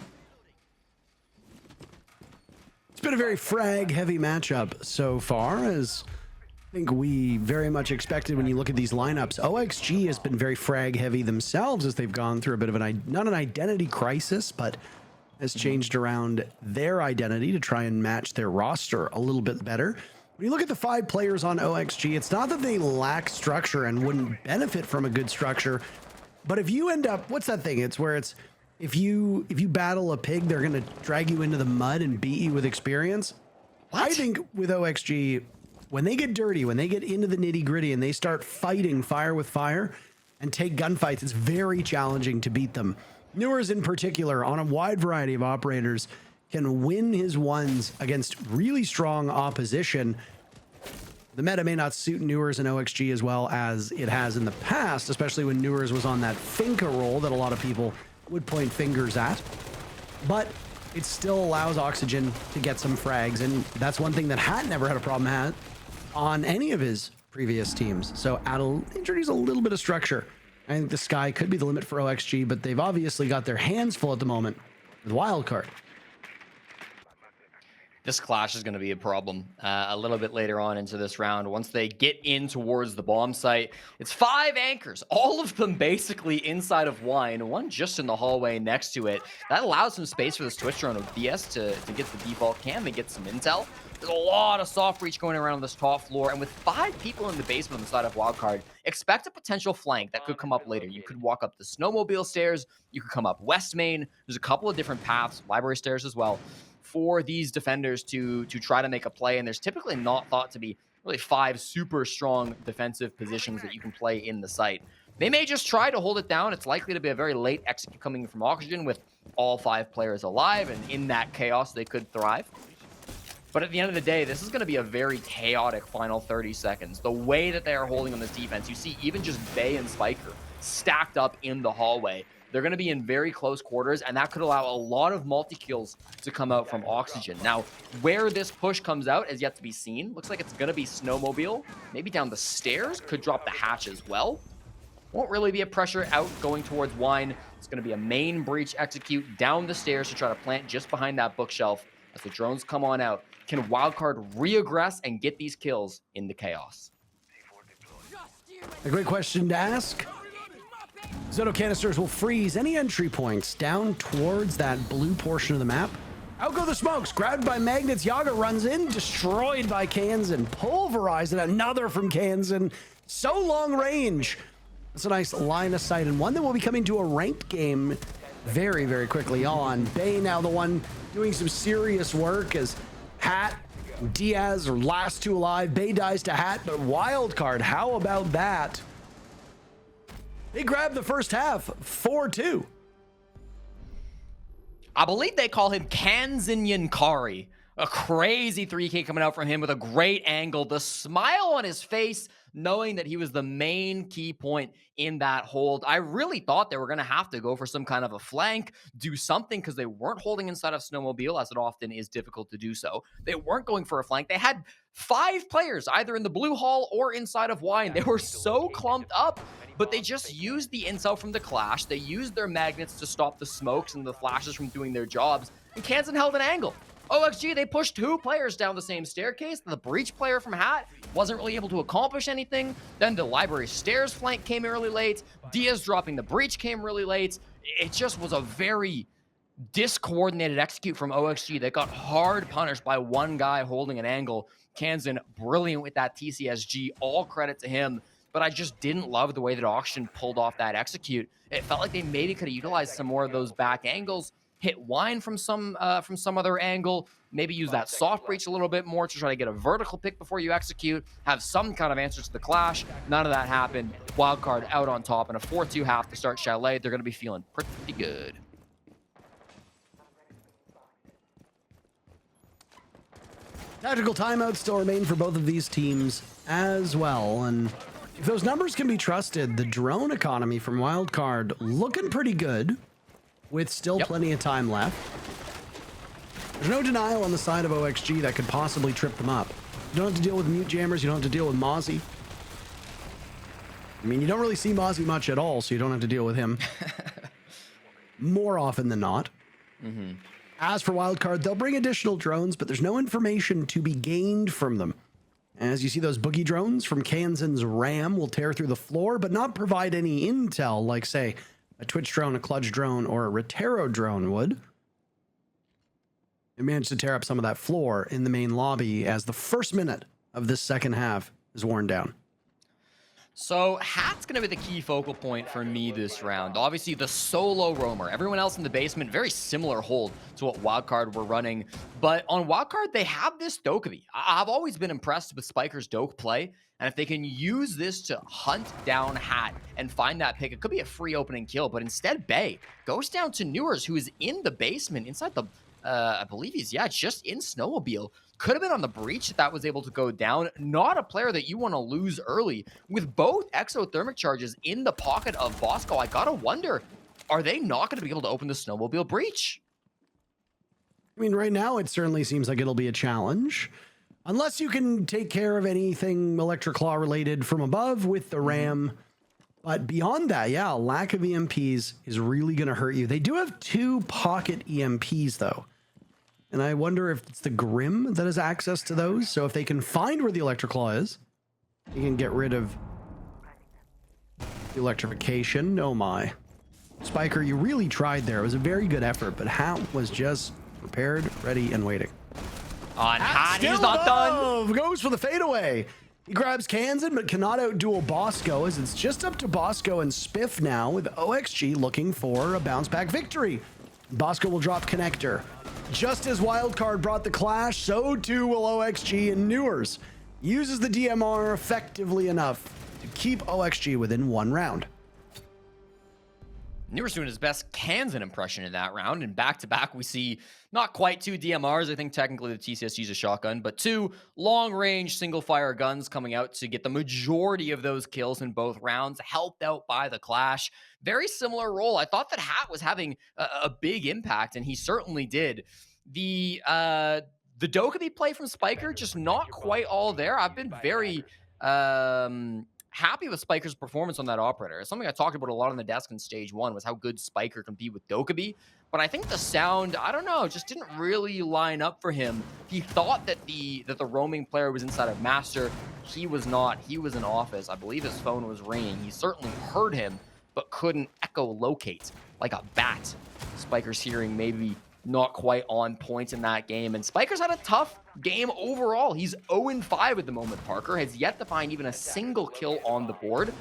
It's been a very frag-heavy matchup so far, as I think we very much expected when you look at these lineups. OXG has been very frag-heavy themselves as they've gone through a bit of not an identity crisis, but has changed around their identity to try and match their roster a little bit better. When you look at the 5 players on OXG, it's not that they lack structure and wouldn't benefit from a good structure, but if you end up, what's that thing? It's where it's, if you battle a pig, they're going to drag you into the mud and beat you with experience. What? I think with OXG, when they get dirty, when they get into the nitty gritty and they start fighting fire with fire and take gunfights, it's very challenging to beat them. Newers in particular, on a wide variety of operators, can win his ones against really strong opposition. The meta may not suit Newers and OXG as well as it has in the past, especially when Newers was on that Finca role that a lot of people would point fingers at, but it still allows Oxygen to get some frags, and that's one thing that Hat never had a problem at on any of his previous teams. So introduce a little bit of structure. I think the sky could be the limit for OXG, but they've obviously got their hands full at the moment with Wildcard. This clash is going to be a problem a little bit later on into this round. Once they get in towards the bomb site, it's 5 anchors, all of them basically inside of Wine, one just in the hallway next to it. That allows some space for this Twitch drone of BS to get the default cam and get some intel. There's a lot of soft reach going around on this top floor, and with 5 people in the basement on the side of Wildcard, expect a potential flank that could come up later. You could walk up the snowmobile stairs, you could come up West Main. There's a couple of different paths, library stairs as well, for these defenders to try to make a play, and there's typically not thought to be really 5 super strong defensive positions that you can play in the site. They may just try to hold it down. It's likely to be a very late execute coming from Oxygen with all 5 players alive, and in that chaos they could thrive. But at the end of the day, this is going to be a very chaotic final 30 seconds. The way that they are holding on this defense, you see even just Bay and Spiker stacked up in the hallway. They're going to be in very close quarters, and that could allow a lot of multi-kills to come out from Oxygen. Now, where this push comes out is yet to be seen. Looks like it's going to be Snowmobile, maybe down the stairs, could drop the hatch as well. Won't really be a pressure out going towards Wine. It's going to be a main breach execute down the stairs to try to plant just behind that bookshelf as the drones come on out. Can Wildcard reaggress and get these kills in the chaos? A great question to ask. Zoto canisters will freeze any entry points down towards that blue portion of the map. Out go the smokes, grabbed by magnets. Yaga runs in, destroyed by Kansan, pulverized, and another from Kansan. So long range. That's a nice line of sight, and one that will be coming to a ranked game very, very quickly on. Bay now the one doing some serious work as Hat, Diaz are last 2 alive. Bay dies to Hat, but Wildcard, how about that? They grabbed the first half, 4-2. I believe they call him Kansan Yankari. A crazy 3K coming out from him with a great angle. The smile on his face, knowing that he was the main key point in that hold. I really thought they were going to have to go for some kind of a flank, do something, because they weren't holding inside of Snowmobile, as it often is difficult to do so. They weren't going for a flank. They had 5 players, either in the blue hall or inside of Wine. They were so clumped up, but they just used the intel from the clash. They used their magnets to stop the smokes and the flashes from doing their jobs, and Kansan held an angle. OXG, they pushed 2 players down the same staircase. The breach player from Hat wasn't really able to accomplish anything. Then the library stairs flank came in really late. Diaz dropping the breach came really late. It just was a very discoordinated execute from OXG that got hard punished by one guy holding an angle. Kansan, brilliant with that TCSG. All credit to him. But I just didn't love the way that Auction pulled off that execute. It felt like they maybe could have utilized some more of those back angles, hit wine from some other angle, maybe use that soft breach a little bit more to try to get a vertical pick before you execute, have some kind of answer to the clash. None of that happened. Wildcard out on top in a 4-2 half to start Chalet. They're going to be feeling pretty good. Tactical timeouts still remain for both of these teams as well. And if those numbers can be trusted, the drone economy from Wildcard looking pretty good with still plenty of time left. There's no denial on the side of OXG that could possibly trip them up. You don't have to deal with mute jammers. You don't have to deal with Mozzie. I mean, you don't really see Mozzie much at all, so you don't have to deal with him more often than not. As for Wildcard, they'll bring additional drones, but there's no information to be gained from them. As you see, those boogie drones from Kansan's RAM will tear through the floor, but not provide any intel like, say, a Twitch drone, a Clutch drone, or a Rotero drone would. They managed to tear up some of that floor in the main lobby as the first minute of this second half is worn down. So Hat's going to be the key focal point for me this round. Obviously, the solo roamer. Everyone else in the basement, very similar hold to what Wildcard were running. But on Wildcard, they have this Dokkaebi. I've always been impressed with Spiker's Doke play. And if they can use this to hunt down Hat and find that pick, it could be a free opening kill. But instead, Bay goes down to Newers, who is in the basement, inside the, I believe he's, just in Snowmobile. Could have been on the breach that was able to go down. Not a player that you want to lose early. With both exothermic charges in the pocket of Bosco, I gotta wonder, are they not going to be able to open the Snowmobile breach? I mean, right now, it certainly seems like it'll be a challenge. Unless you can take care of anything Electric Claw related from above with the RAM. But beyond that, yeah, a lack of EMPs is really going to hurt you. They do have 2 pocket EMPs, though. And I wonder if it's the Grim that has access to those. So if they can find where the Electric Claw is, you can get rid of the electrification. Oh my. Spiker, you really tried there. It was a very good effort, but Hat was just prepared, ready, and waiting. On Hat, he's not done. Goes for the fadeaway. He grabs Kansan, but cannot outduel Bosco, as it's just up to Bosco and Spiff now, with OXG looking for a bounce back victory. Bosco will drop connector. Just as Wildcard brought the clash, so too will OXG, and Newers uses the DMR effectively enough to keep OXG within 1 round. Newers doing his best Kansan impression in that round, and back-to-back we see not quite 2 DMRs. I think technically the TCS uses a shotgun, but 2 long-range single-fire guns coming out to get the majority of those kills in both rounds, helped out by the clash. Very similar role. I thought that Hat was having a big impact, and he certainly did. The Dokkaebi play from Spiker, just not quite all there. I've been very happy with Spiker's performance on that operator. It's something I talked about a lot on the desk in stage 1 was how good Spiker can be with Dokkaebi. But I think the sound, I don't know, just didn't really line up for him. He thought that the roaming player was inside of Master. He was not. He was in office. I believe his phone was ringing. He certainly heard him, but couldn't echolocate like a bat. Spiker's hearing maybe not quite on point in that game. And Spiker's had a tough game overall. He's 0-5 at the moment, Parker. Has yet to find even a single kill on the board.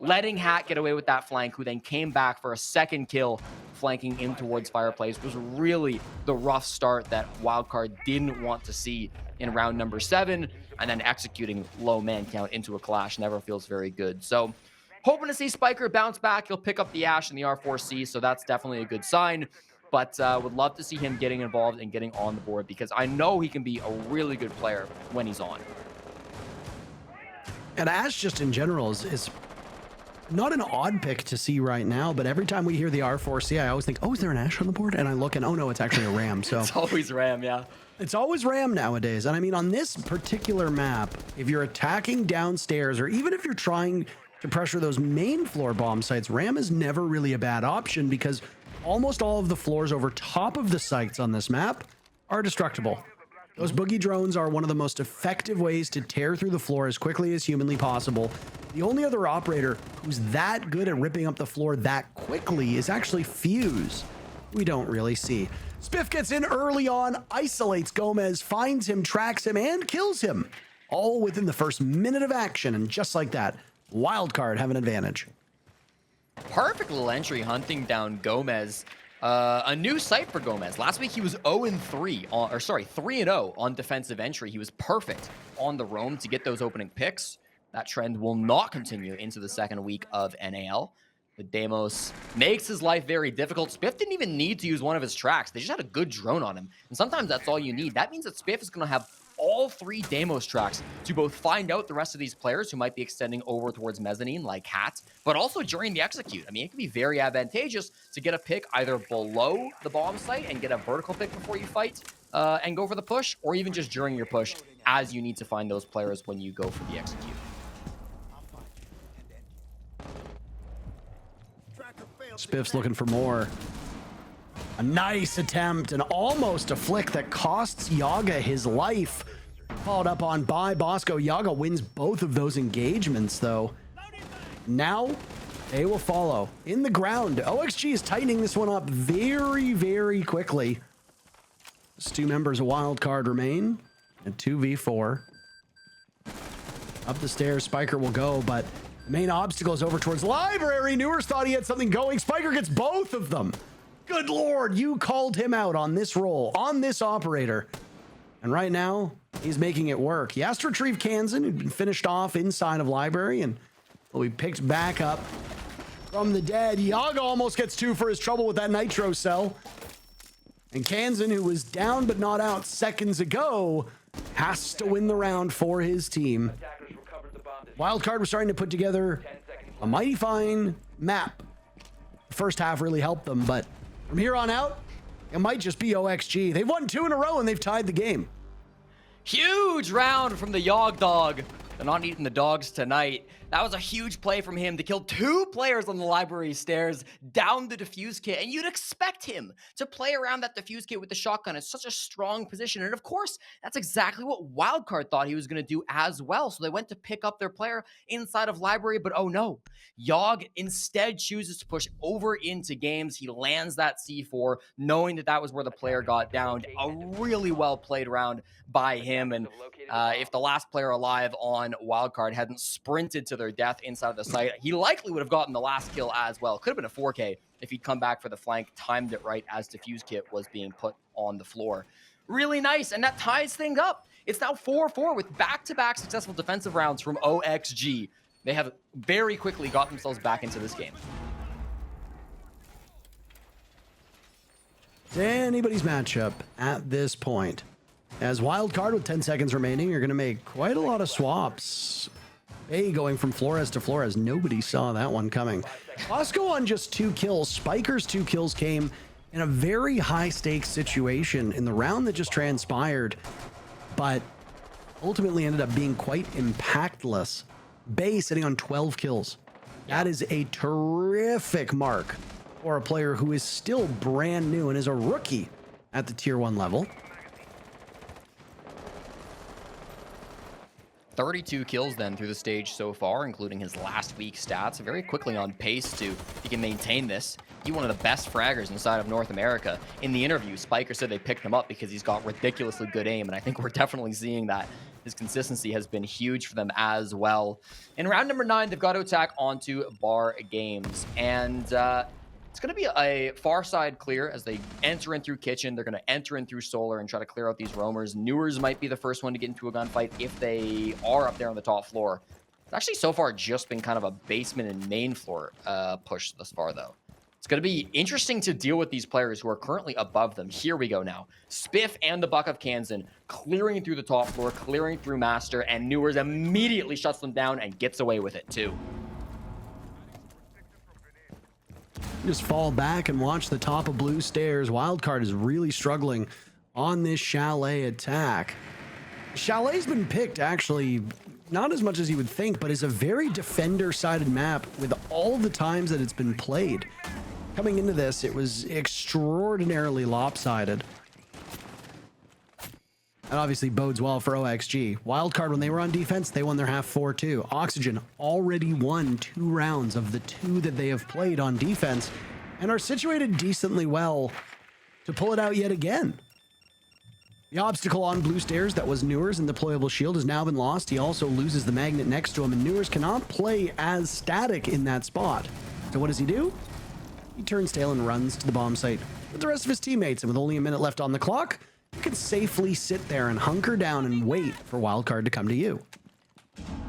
Letting Hat get away with that flank, who then came back for a second kill, flanking in towards Fireplace, was really the rough start that Wildcard didn't want to see in round number 7. And then executing low man count into a clash never feels very good. So hoping to see Spiker bounce back. He'll pick up the Ash in the R4C, so that's definitely a good sign. But would love to see him getting involved and getting on the board, because I know he can be a really good player when he's on. And Ash just in general is not an odd pick to see right now, but every time we hear the R4C, I always think, oh, is there an Ash on the board? And I look and, oh no, it's actually a Ram. So it's always Ram, yeah. It's always Ram nowadays. And I mean, on this particular map, if you're attacking downstairs, or even if you're trying to pressure those main floor bomb sites, Ram is never really a bad option, because almost all of the floors over top of the sites on this map are destructible. Those boogie drones are one of the most effective ways to tear through the floor as quickly as humanly possible. The only other operator who's that good at ripping up the floor that quickly is actually Fuse. We don't really see. Spiff gets in early on, isolates Gomez, finds him, tracks him, and kills him. All within the first minute of action, and just like that, Wildcard have an advantage. Perfect little entry hunting down Gomez. A new sight for Gomez. Last week he was 3-0 on defensive entry. He was perfect on the roam to get those opening picks. That trend will not continue into the second week of NAL. The Deimos makes his life very difficult. Spiff didn't even need to use one of his tracks. They just had a good drone on him. And sometimes that's all you need. That means that Spiff is going to have all 3 Deimos tracks to both find out the rest of these players who might be extending over towards mezzanine like Hat, but also during the execute. I mean, it can be very advantageous to get a pick either below the bomb site and get a vertical pick before you fight and go for the push, or even just during your push as you need to find those players when you go for the execute. Spiff's looking for more. A nice attempt and almost a flick that costs Yaga his life. Followed up on by Bosco. Yaga wins both of those engagements, though. Now, they will follow. In the ground, OXG is tightening this one up very, very quickly. Just 2 members of Wildcard remain. And 2v4. Up the stairs, Spiker will go, but the main obstacle is over towards Library. Newers thought he had something going. Spiker gets both of them. Good Lord, you called him out on this roll, on this operator. And right now, he's making it work. He has to retrieve Kansan, who'd been finished off inside of Library, and will be picked back up from the dead. Yaga almost gets 2 for his trouble with that Nitro cell. And Kansan, who was down but not out seconds ago, has to win the round for his team. Wildcard was starting to put together a mighty fine map. The first half really helped them, but from here on out, it might just be OXG. They've won 2 in a row and they've tied the game. Huge round from the Yog Dog. They're not eating the dogs tonight. That was a huge play from him to kill 2 players on the Library stairs down the defuse kit. And you'd expect him to play around that defuse kit with the shotgun. It's such a strong position. And of course, that's exactly what Wildcard thought he was going to do as well. So they went to pick up their player inside of Library, but oh no. Yogg instead chooses to push over into games. He lands that C4, knowing that that was where the player got downed. A really well played round by him. And if the last player alive on Wildcard hadn't sprinted to their death inside of the site, he likely would have gotten the last kill as well. Could have been a 4K if he'd come back for the flank, timed it right as defuse kit was being put on the floor. Really nice, and that ties things up. It's now 4-4 with back-to-back successful defensive rounds from OXG. They have very quickly got themselves back into this game. Anybody's matchup at this point. As Wildcard with 10 seconds remaining, you're going to make quite a lot of swaps. Hey, going from Flores to Flores. Nobody saw that one coming. Bosco on just 2 kills. Spiker's 2 kills came in a very high-stakes situation in the round that just transpired, but ultimately ended up being quite impactless. Bay sitting on 12 kills. That is a terrific mark for a player who is still brand new and is a rookie at the tier 1 level. 32 kills then through the stage so far, including his last week's stats. Very quickly on pace to, he can maintain this. He's one of the best fraggers inside of North America. In the interview, Spiker said they picked him up because he's got ridiculously good aim, and I think we're definitely seeing that. His consistency has been huge for them as well. In round number 9, they've got to attack onto Bar Games, and it's going to be a far side clear as they enter in through Kitchen. They're going to enter in through Solar and try to clear out these roamers. Newers might be the first one to get into a gunfight if they are up there on the top floor. It's actually so far just been kind of a basement and main floor push thus far, though. It's going to be interesting to deal with these players who are currently above them. Here we go now. Spiff and the Buck of Kansan clearing through the top floor, clearing through Master, and Newers immediately shuts them down and gets away with it, too. Just fall back and watch the top of blue stairs. Wildcard is really struggling on this Chalet attack. Chalet's been picked, actually, not as much as you would think, but is a very defender-sided map with all the times that it's been played. Coming into this, it was extraordinarily lopsided. That obviously bodes well for OXG. Wildcard, when they were on defense, they won their half 4-2. Oxygen already won 2 rounds of the 2 that they have played on defense and are situated decently well to pull it out yet again. The obstacle on blue stairs that was Newer's and deployable shield has now been lost. He also loses the magnet next to him, and Newer's cannot play as static in that spot. So what does he do? He turns tail and runs to the bomb site with the rest of his teammates, and with only a minute left on the clock, you can safely sit there and hunker down and wait for Wildcard to come to you.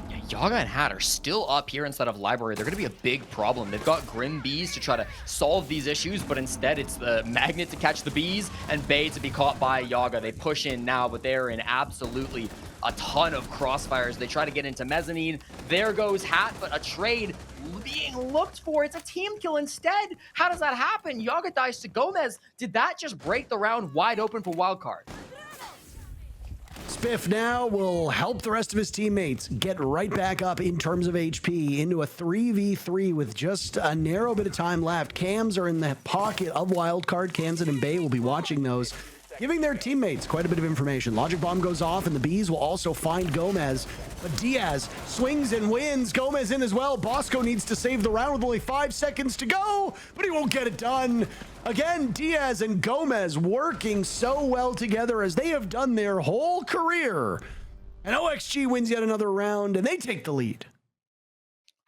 Yeah, Yaga and Hat are still up here instead of Library. They're going to be a big problem. They've got Grim Bees to try to solve these issues, but instead it's the Magnet to catch the Bees and Bay to be caught by Yaga. They push in now, but they're in absolutely a ton of crossfires. They try to get into Mezzanine. There goes Hat, but a trade being looked for. It's a team kill instead. How does that happen? Yaga dies to Gomez. Did that just break the round wide open for Wildcard? Spiff now will help the rest of his teammates get right back up in terms of HP into a 3v3 with just a narrow bit of time left. Cams are in the pocket of Wildcard. Kansan and Bay will be watching those, giving their teammates quite a bit of information. Logic Bomb goes off, and the Bees will also find Gomez. But Diaz swings and wins. Gomez in as well. Bosco needs to save the round with only 5 seconds to go, but he won't get it done. Again, Diaz and Gomez working so well together as they have done their whole career. And OXG wins yet another round, and they take the lead.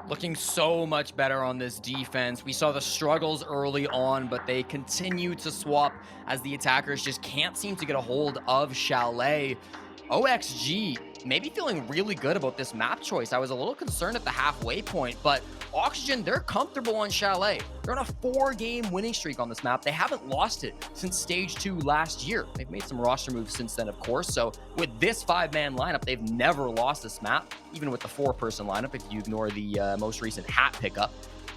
Looking so much better on this defense. We saw the struggles early on, but they continue to swap as the attackers just can't seem to get a hold of Chalet. OXG maybe feeling really good about this map choice. I was a little concerned at the halfway point, but Oxygen, they're comfortable on Chalet. They're on a 4-game winning streak on this map. They haven't lost it since Stage 2 last year. They've made some roster moves since then, of course. So with this 5-man lineup, they've never lost this map, even with the 4-person lineup, if you ignore the most recent Hat pickup.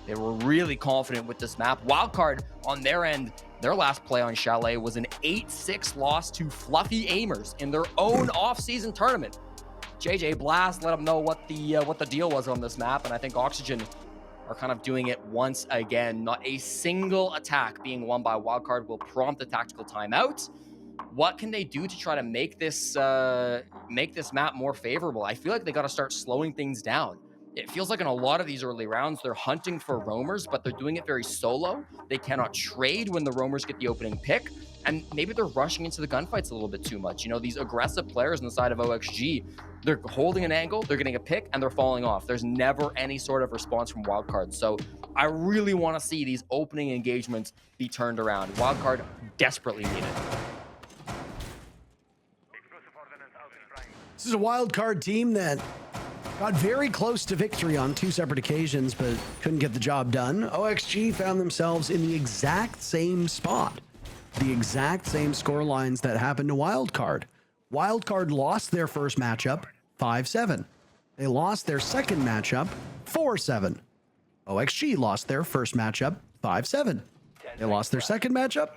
They were really confident with this map. Wildcard, on their end, their last play on Chalet was an 8-6 loss to Fluffy Aimers in their own off-season tournament. JJ Blast let them know what the deal was on this map, and I think Oxygen are kind of doing it once again. Not a single attack being won by Wildcard will prompt a tactical timeout. What can they do to try to make this map more favorable? I feel like they got to start slowing things down. It feels like in a lot of these early rounds, they're hunting for roamers, but they're doing it very solo. They cannot trade when the roamers get the opening pick, and maybe they're rushing into the gunfights a little bit too much. You know, these aggressive players on the side of OXG, they're holding an angle, they're getting a pick, and they're falling off. There's never any sort of response from Wildcard. So I really want to see these opening engagements be turned around. Wildcard desperately need it. This is a Wildcard team that got very close to victory on 2 separate occasions, but couldn't get the job done. OXG found themselves in the exact same spot. The exact same score lines that happened to Wildcard. Wildcard lost their first matchup 5-7. They lost their second matchup 4-7. OXG lost their first matchup 5-7. They lost their second matchup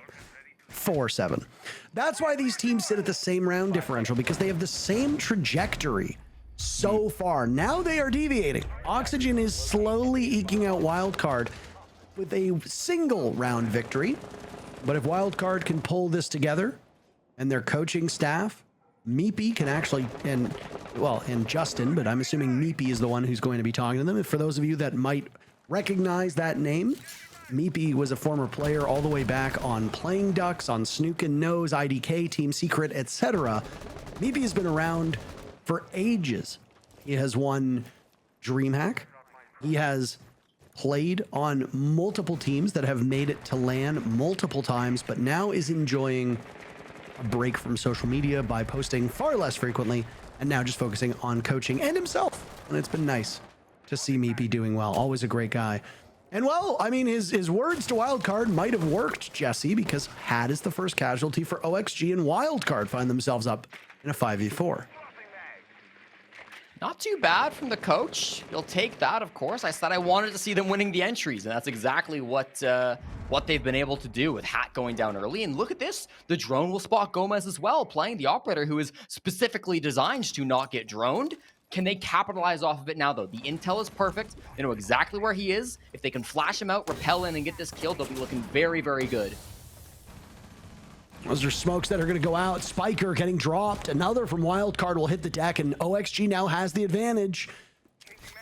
4-7. That's why these teams sit at the same round differential, because they have the same trajectory so far. Now they are deviating. Oxygen is slowly eking out Wildcard with a single round victory. But if Wildcard can pull this together, and their coaching staff, Meepy can actually, and Justin, but I'm assuming Meepy is the one who's going to be talking to them. For those of you that might recognize that name, Meepy was a former player all the way back on Playing Ducks, on Snook and Nose, IDK, Team Secret, etc. Meepy has been around for ages. He has won DreamHack. He has played on multiple teams that have made it to LAN multiple times, but now is enjoying a break from social media by posting far less frequently and now just focusing on coaching and himself. And it's been nice to see me be doing well. Always a great guy. And well, I mean, his words to Wildcard might have worked, Jesse, because Hat is the first casualty for OXG, and Wildcard find themselves up in a 5v4. Not too bad from the coach. He'll take that, of course. I said I wanted to see them winning the entries, and that's exactly what they've been able to do with Hat going down early. And look at this. The drone will spot Gomez as well, playing the operator who is specifically designed to not get droned. Can they capitalize off of it now, though? The intel is perfect. They know exactly where he is. If they can flash him out, repel in, and get this kill, they'll be looking very, very good. Those are smokes that are going to go out. Spiker getting dropped. Another from Wildcard will hit the deck, and OXG now has the advantage.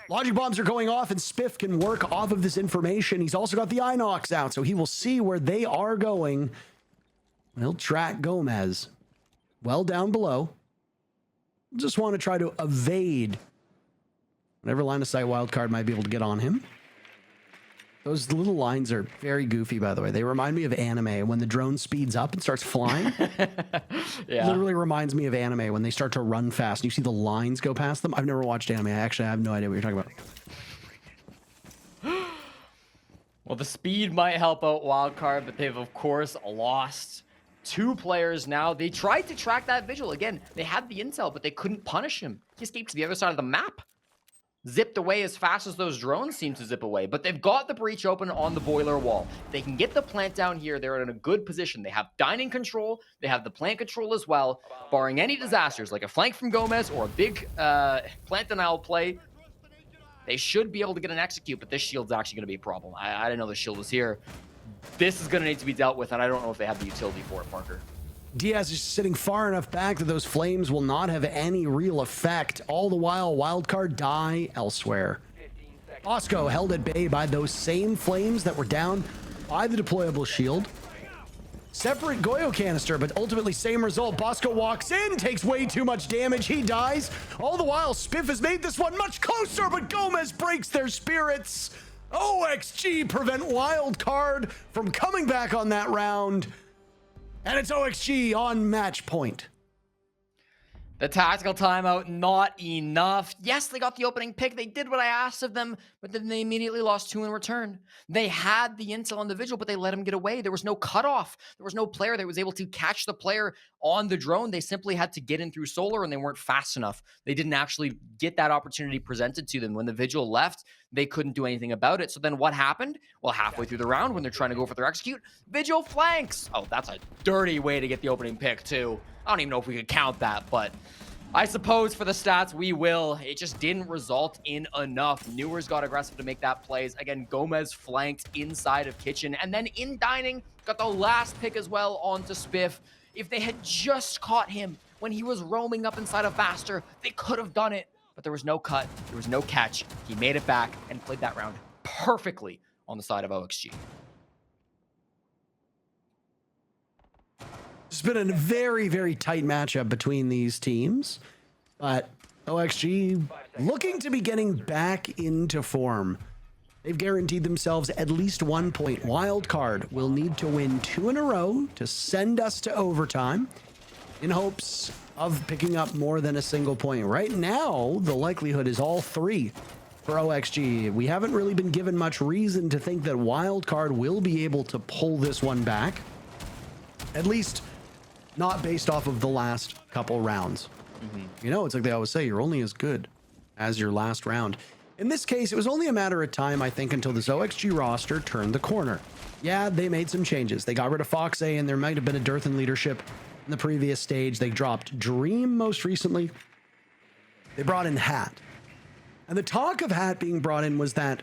Logic bombs are going off, and Spiff can work off of this information. He's also got the Inox out, so he will see where they are going. He'll track Gomez well down below. Just want to try to evade whatever line of sight Wildcard might be able to get on him. Those little lines are very goofy, by the way. They remind me of anime when the drone speeds up and starts flying. Yeah. Literally reminds me of anime when they start to run fast and you see the lines go past them. I've never watched anime. I have no idea what you're talking about. Well, the speed might help out Wildcard, but they've, of course, lost 2 players now. They tried to track that Vigil. Again, they had the intel, but they couldn't punish him. He escaped to the other side of the map. Zipped away as fast as those drones seem to zip away, but they've got the breach open on the boiler wall. If they can get the plant down here, they're in a good position. They have dining control, they have the plant control as well. Barring any disasters, like a flank from Gomez or a big plant denial play, they should be able to get an execute, but this shield's actually going to be a problem. I didn't know the shield was here. This is going to need to be dealt with, and I don't know if they have the utility for it, Parker. Diaz is sitting far enough back that those flames will not have any real effect. All the while, Wildcard die elsewhere. Bosco held at bay by those same flames that were down by the deployable shield. Separate Goyo canister, but ultimately same result. Bosco walks in, takes way too much damage. He dies. All the while, Spiff has made this one much closer, but Gomez breaks their spirits. OXG prevent Wildcard from coming back on that round. And it's OXG on match point. The tactical timeout, not enough. Yes, they got the opening pick. They did what I asked of them, but then they immediately lost 2 in return. They had the intel on the Vigil, but they let him get away. There was no cutoff. There was no player that was able to catch the player on the drone. They simply had to get in through solar, and they weren't fast enough. They didn't actually get that opportunity presented to them. When the Vigil left, they couldn't do anything about it. So then what happened? Well, halfway through the round, when they're trying to go for their execute, Vigil flanks. Oh, that's a dirty way to get the opening pick, too. I don't even know if we could count that, but I suppose for the stats, we will. It just didn't result in enough. Newers got aggressive to make that plays. Again, Gomez flanked inside of Kitchen. And then in Dining, got the last pick as well onto Spiff. If they had just caught him when he was roaming up inside of Faster, they could have done it. But there was no cut. There was no catch. He made it back and played that round perfectly on the side of OXG. It's been a very, very tight matchup between these teams, but OXG looking to be getting back into form. They've guaranteed themselves at least 1 point. Wildcard will need to win 2 in a row to send us to overtime in hopes of picking up more than a single point. Right now, the likelihood is all 3 for OXG. We haven't really been given much reason to think that Wildcard will be able to pull this one back. At least not based off of the last couple rounds. You know, it's like they always say, you're only as good as your last round. In this case, it was only a matter of time, I think, until this OXG roster turned the corner. Yeah, they made some changes. They got rid of Fox A, and there might have been a dearth in leadership in the previous stage. They dropped Dream most recently. They brought in Hat. And the talk of Hat being brought in was that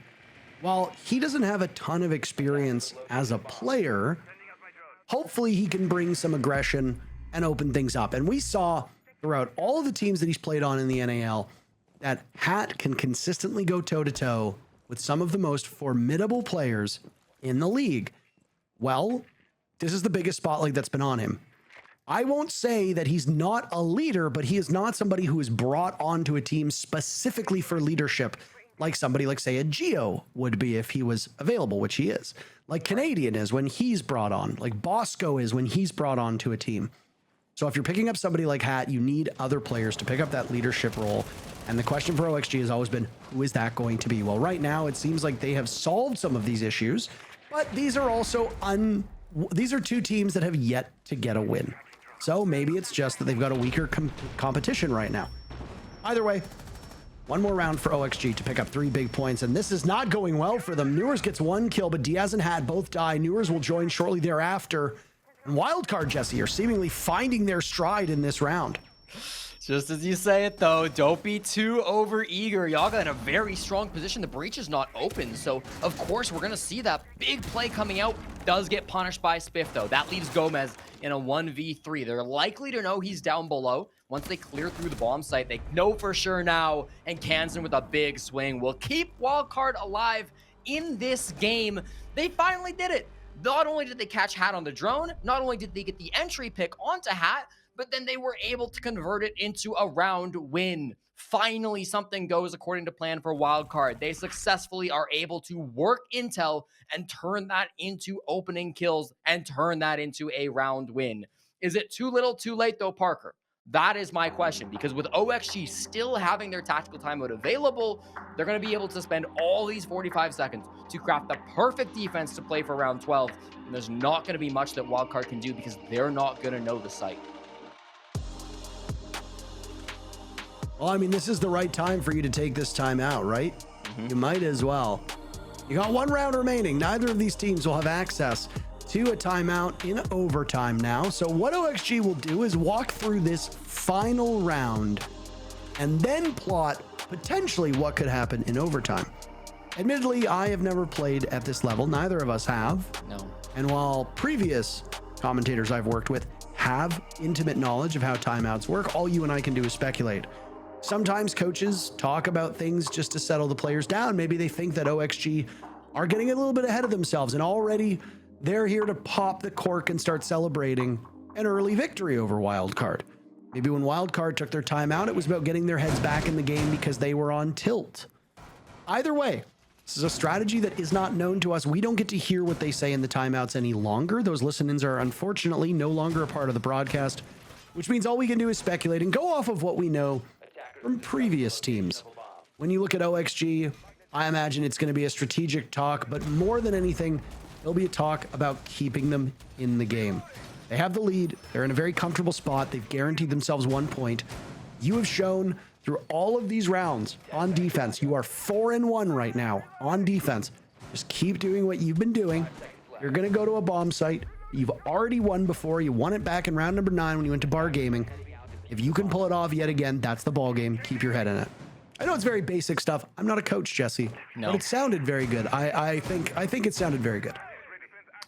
while he doesn't have a ton of experience as a player, hopefully he can bring some aggression and open things up. And we saw throughout all of the teams that he's played on in the NAL that Hat can consistently go toe-to-toe with some of the most formidable players in the league. Well, this is the biggest spotlight that's been on him. I won't say that he's not a leader, but he is not somebody who is brought onto a team specifically for leadership, like somebody like, say, a Geo would be if he was available, which he is. Like Canadian is when he's brought on, like Bosco is when he's brought on to a team. So if you're picking up somebody like Hat, you need other players to pick up that leadership role. And the question for OXG has always been, who is that going to be? Well, right now, it seems like they have solved some of these issues, but these are also these are 2 teams that have yet to get a win. So maybe it's just that they've got a weaker competition right now. Either way, one more round for OXG to pick up 3 big points, and this is not going well for them. Newers gets 1 kill, but Diaz and Hat both die. Newers will join shortly thereafter. And Wildcard, Jesse, are seemingly finding their stride in this round. Just as you say it, though, don't be too over-eager. Yaga in a very strong position. The breach is not open, so of course we're going to see that big play coming out does get punished by Spiff, though. That leaves Gomez in a 1v3. They're likely to know he's down below. Once they clear through the bomb site, they know for sure now, and Kansan with a big swing will keep Wildcard alive in this game. They finally did it. Not only did they catch Hat on the drone, not only did they get the entry pick onto Hat, but then they were able to convert it into a round win. Finally, something goes according to plan for Wildcard. They successfully are able to work intel and turn that into opening kills and turn that into a round win. Is it too little, too late, though, Parker? That is my question, because with OXG still having their tactical timeout available, they're going to be able to spend all these 45 seconds to craft the perfect defense to play for round 12, and there's not going to be much that Wildcard can do because they're not going to know the site. Well, I mean, this is the right time for you to take this time out, right? You might as well. You got 1 round remaining. Neither of these teams will have access to a timeout in overtime now. So what OXG will do is walk through this final round and then plot potentially what could happen in overtime. Admittedly, I have never played at this level. Neither of us have. No. And while previous commentators I've worked with have intimate knowledge of how timeouts work, all you and I can do is speculate. Sometimes coaches talk about things just to settle the players down. Maybe they think that OXG are getting a little bit ahead of themselves, and already they're here to pop the cork and start celebrating an early victory over Wildcard. Maybe when Wildcard took their timeout, it was about getting their heads back in the game because they were on tilt. Either way, this is a strategy that is not known to us. We don't get to hear what they say in the timeouts any longer. Those listen-ins are unfortunately no longer a part of the broadcast, which means all we can do is speculate and go off of what we know from previous teams. When you look at OXG, I imagine it's going to be a strategic talk, but more than anything, it'll be a talk about keeping them in the game. They have the lead. They're in a very comfortable spot. They've guaranteed themselves 1 point. You have shown through all of these rounds on defense, you are 4-1 right now on defense. Just keep doing what you've been doing. You're going to go to a bomb site. You've already won before. You won it back in round number 9 when you went to bar gaming. If you can pull it off yet again, that's the ball game. Keep your head in it. I know it's very basic stuff. I'm not a coach, Jesse, but it sounded very good. I think it sounded very good.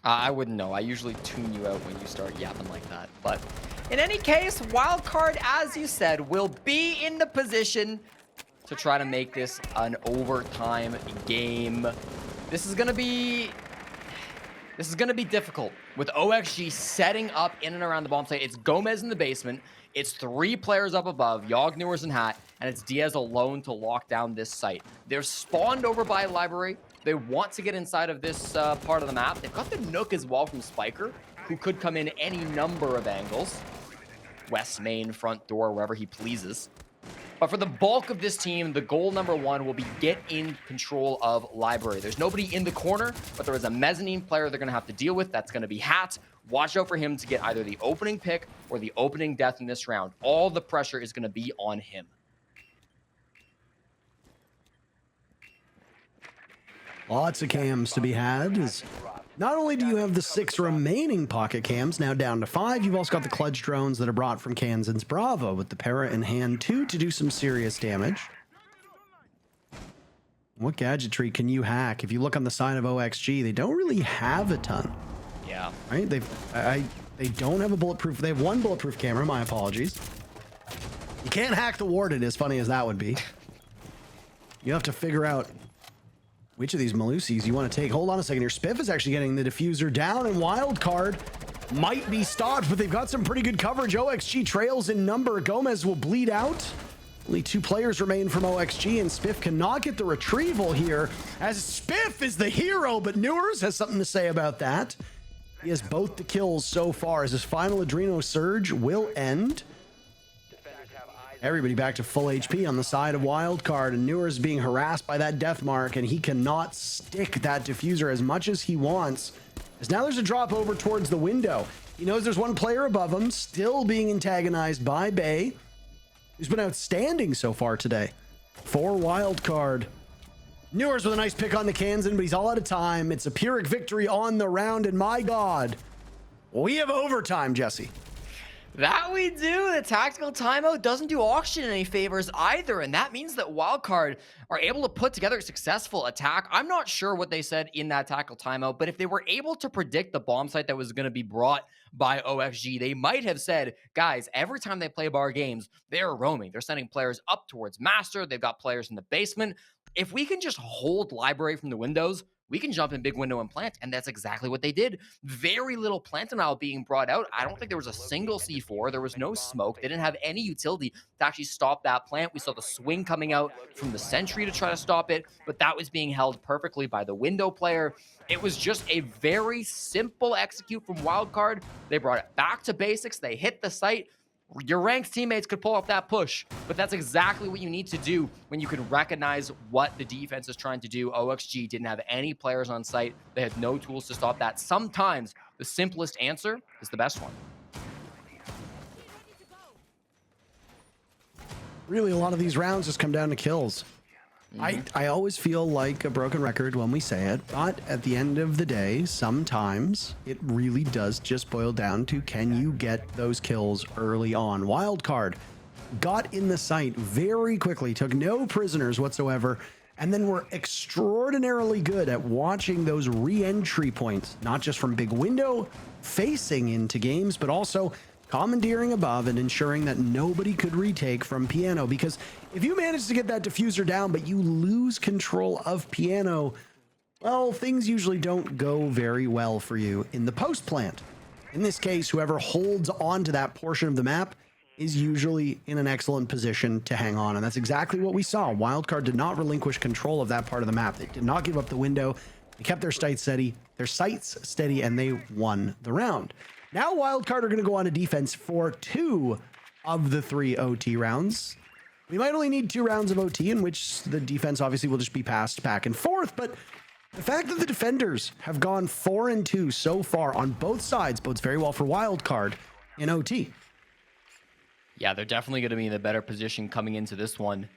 I wouldn't know. I usually tune you out when you start yapping like that. But in any case, Wildcard, as you said, will be in the position to try to make this an overtime game. This is gonna be difficult with OXG setting up in and around the bomb site. It's Gomez in the basement. It's 3 players up above, Yogg, Newers, and Hat, and it's Diaz alone to lock down this site. They're spawned over by Library. They want to get inside of this part of the map. They've got the Nook as well from Spiker, who could come in any number of angles. West main, front door, wherever he pleases. But for the bulk of this team, the goal number 1 will be get in control of Library. There's nobody in the corner, but there is a mezzanine player they're going to have to deal with. That's going to be Hat. Watch out for him to get either the opening pick or the opening death in this round. All the pressure is going to be on him. Lots of cams to be had. Not only do you have the 6 remaining pocket cams, now down to 5, you've also got the clutch drones that are brought from Kansan's Bravo with the para in hand too to do some serious damage. What gadgetry can you hack? If you look on the side of OXG, they don't really have a ton. Yeah. Right? They don't have a bulletproof. They have 1 bulletproof camera. My apologies. You can't hack the Warden, as funny as that would be. You have to figure out which of these Malusis you want to take. Hold on a second here. Spiff is actually getting the diffuser down, and Wildcard might be stopped, but they've got some pretty good coverage. OXG trails in number. Gomez will bleed out. Only 2 players remain from OXG, and Spiff cannot get the retrieval here, as Spiff is the hero, but Newers has something to say about that. He has both the kills so far, as his final Adreno Surge will end. Everybody back to full HP on the side of Wildcard, and Newers being harassed by that death mark, and he cannot stick that diffuser as much as he wants. As now there's a drop over towards the window. He knows there's 1 player above him, still being antagonized by Bay, who's been outstanding so far today. For Wildcard. Newers with a nice pick on the Kansan, but he's all out of time. It's a Pyrrhic victory on the round, and my God, we have overtime, Jesse. That we do. The tactical timeout doesn't do Oxygen any favors either, and that means that Wildcard are able to put together a successful attack. I'm not sure what they said in that tactical timeout, but if they were able to predict the bomb site that was going to be brought by OXG, they might have said, guys, every time they play bar games, they're roaming. They're sending players up towards Master. They've got players in the basement. If we can just hold Library from the windows, we can jump in big window and plant, and that's exactly what they did. Very little plant NAL being brought out. I don't think there was a single C4. There was no smoke. They didn't have any utility to actually stop that plant. We saw the swing coming out from the sentry to try to stop it, but that was being held perfectly by the window player. It was just a very simple execute from Wildcard. They brought it back to basics. They hit the site. Your ranked teammates could pull off that push, but that's exactly what you need to do when you can recognize what the defense is trying to do. OXG didn't have any players on site. They had no tools to stop that. Sometimes the simplest answer is the best one. Really, a lot of these rounds just come down to kills. I always feel like a broken record when we say it, but at the end of the day, sometimes it really does just boil down to, can you get those kills early on? Wildcard got in the site very quickly, took no prisoners whatsoever, and then were extraordinarily good at watching those re-entry points, not just from big window facing into games, but also commandeering above and ensuring that nobody could retake from Piano. Because if you manage to get that diffuser down, but you lose control of Piano, well, things usually don't go very well for you in the post plant. In this case, whoever holds on to that portion of the map is usually in an excellent position to hang on. And that's exactly what we saw. Wildcard did not relinquish control of that part of the map. They did not give up the window. They kept their sights steady, and they won the round. Now Wildcard are going to go on to defense for 2 of the 3 OT rounds. We might only need 2 rounds of OT, in which the defense obviously will just be passed back and forth, but the fact that the defenders have gone 4-2 so far on both sides bodes very well for Wildcard in OT. Yeah, they're definitely going to be in a better position coming into this one.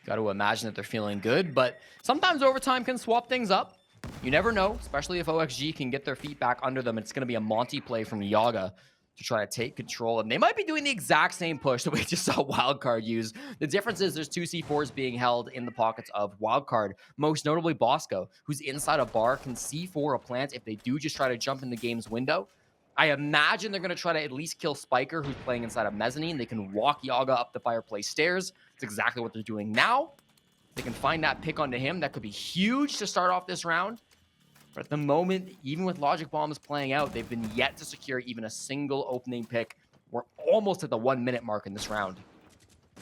Got to imagine that they're feeling good, but sometimes overtime can swap things up. You never know, especially if OXG can get their feet back under them. It's going to be a Monty play from Yaga to try to take control. And they might be doing the exact same push that we just saw Wildcard use. The difference is there's 2 C4s being held in the pockets of Wildcard, most notably Bosco, who's inside a bar, can C4 a plant if they do just try to jump in the game's window. I imagine they're going to try to at least kill Spiker, who's playing inside a mezzanine. They can walk Yaga up the fireplace stairs. It's exactly what they're doing now. They can find that pick onto him. That could be huge to start off this round. But at the moment, even with Logic Bombs playing out, they've been yet to secure even a single opening pick. We're almost at the 1-minute mark in this round.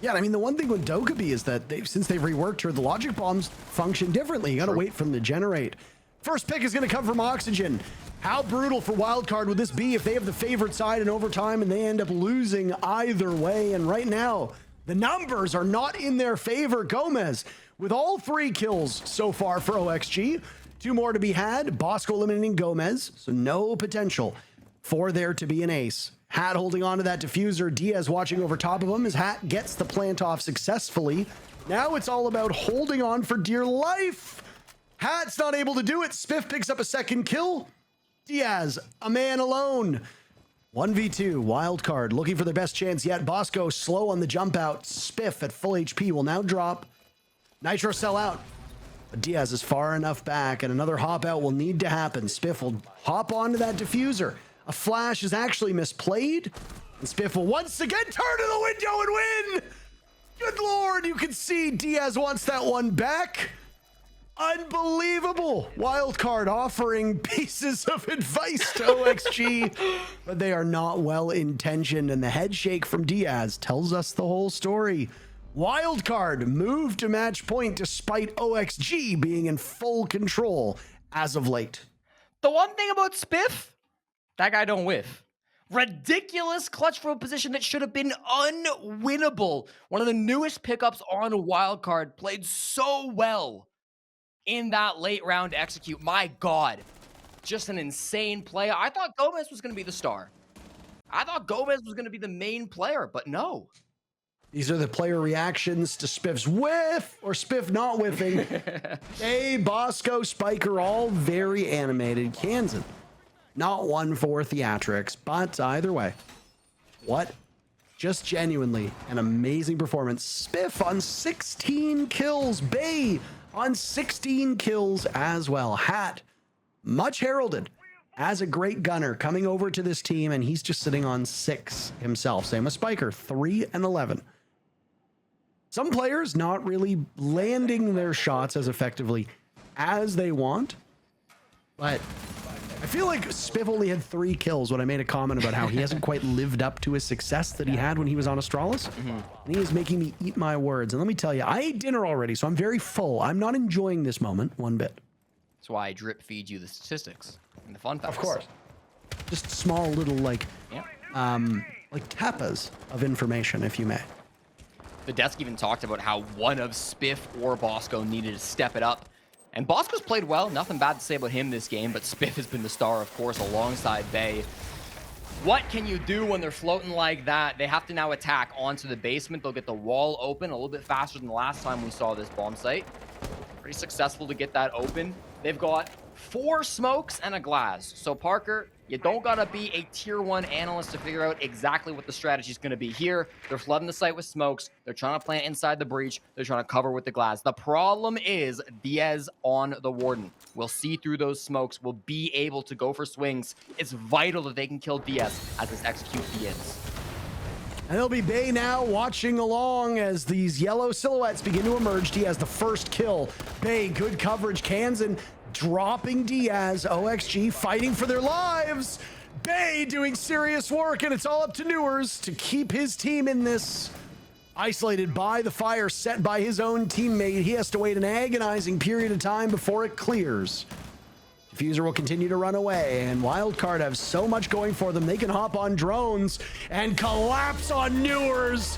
Yeah, I mean, the one thing with Dokkaebi is that since they've reworked her, the Logic Bombs function differently. You got to wait for them to generate. First pick is going to come from Oxygen. How brutal for Wildcard would this be if they have the favored side in overtime and they end up losing either way? And right now, the numbers are not in their favor. Gomez with all 3 kills so far for OXG. 2 more to be had. Bosco eliminating Gomez, so no potential for there to be an ace. Hat holding on to that diffuser. Diaz watching over top of him as Hat gets the plant off successfully. Now it's all about holding on for dear life. Hat's not able to do it. Spiff picks up a 2nd kill. Diaz, a man alone. 1v2, Wildcard looking for their best chance yet. Bosco slow on the jump out. Spiff at full HP will now drop. Nitro sell out. Diaz is far enough back, and another hop out will need to happen. Spiff will hop onto that diffuser. A flash is actually misplayed, and Spiff will once again turn to the window and win. Good Lord, you can see Diaz wants that one back. Unbelievable. Wildcard offering pieces of advice to OXG, but they are not well intentioned, and the head shake from Diaz tells us the whole story. Wildcard moved to match point despite OXG being in full control as of late. The one thing about Spiff, that guy don't whiff. Ridiculous clutch throw position that should have been unwinnable. One of the newest pickups on Wildcard, played so well in that late round execute. My God, just an insane play. I thought Gomez was going to be the star. I thought Gomez was going to be the main player, but no. These are the player reactions to Spiff's whiff or Spiff not whiffing. Hey, Bosco, Spiker, all very animated. Kansan, not one for theatrics, but either way, What? Just genuinely an amazing performance. Spiff on 16 kills. Bay on 16 kills as well. Hat, much heralded as a great gunner, coming over to this team, and he's just sitting on 6 himself. Same as Spiker, 3 and 11. Some players not really landing their shots as effectively as they want, but I feel like Spiff only had 3 kills when I made a comment about how he hasn't quite lived up to his success that he had when he was on Astralis. And he is making me eat my words. And let me tell you, I ate dinner already, so I'm very full. I'm not enjoying this moment one bit. That's why I drip feed you the statistics and the fun facts. Of course. Just small little like tapas of information, if you may. The desk even talked about how one of Spiff or Bosco needed to step it up. And Bosco's played well, nothing bad to say about him this game, but Spiff has been the star, of course, alongside Bay. What can you do when they're floating like that? They have to now attack onto the basement. They'll get the wall open a little bit faster than the last time we saw this bomb site. Pretty successful to get that open. They've got 4 smokes and a glass. So Parker, you don't gotta be a tier 1 analyst to figure out exactly what the strategy is gonna be here. They're flooding the site with smokes. They're trying to plant inside the breach. They're trying to cover with the glass. The problem is Diaz on the Warden. We'll see through those smokes. We'll be able to go for swings. It's vital that they can kill Diaz as this execute begins. And it'll be Bay now watching along as these yellow silhouettes begin to emerge. Diaz the first kill. Bay, good coverage. Kansan dropping Diaz. OXG fighting for their lives. Bay doing serious work, and it's all up to Newers to keep his team in this. Isolated by the fire set by his own teammate. He has to wait an agonizing period of time before it clears. Diffuser will continue to run away, and Wildcard have so much going for them. They can hop on drones and collapse on Newers.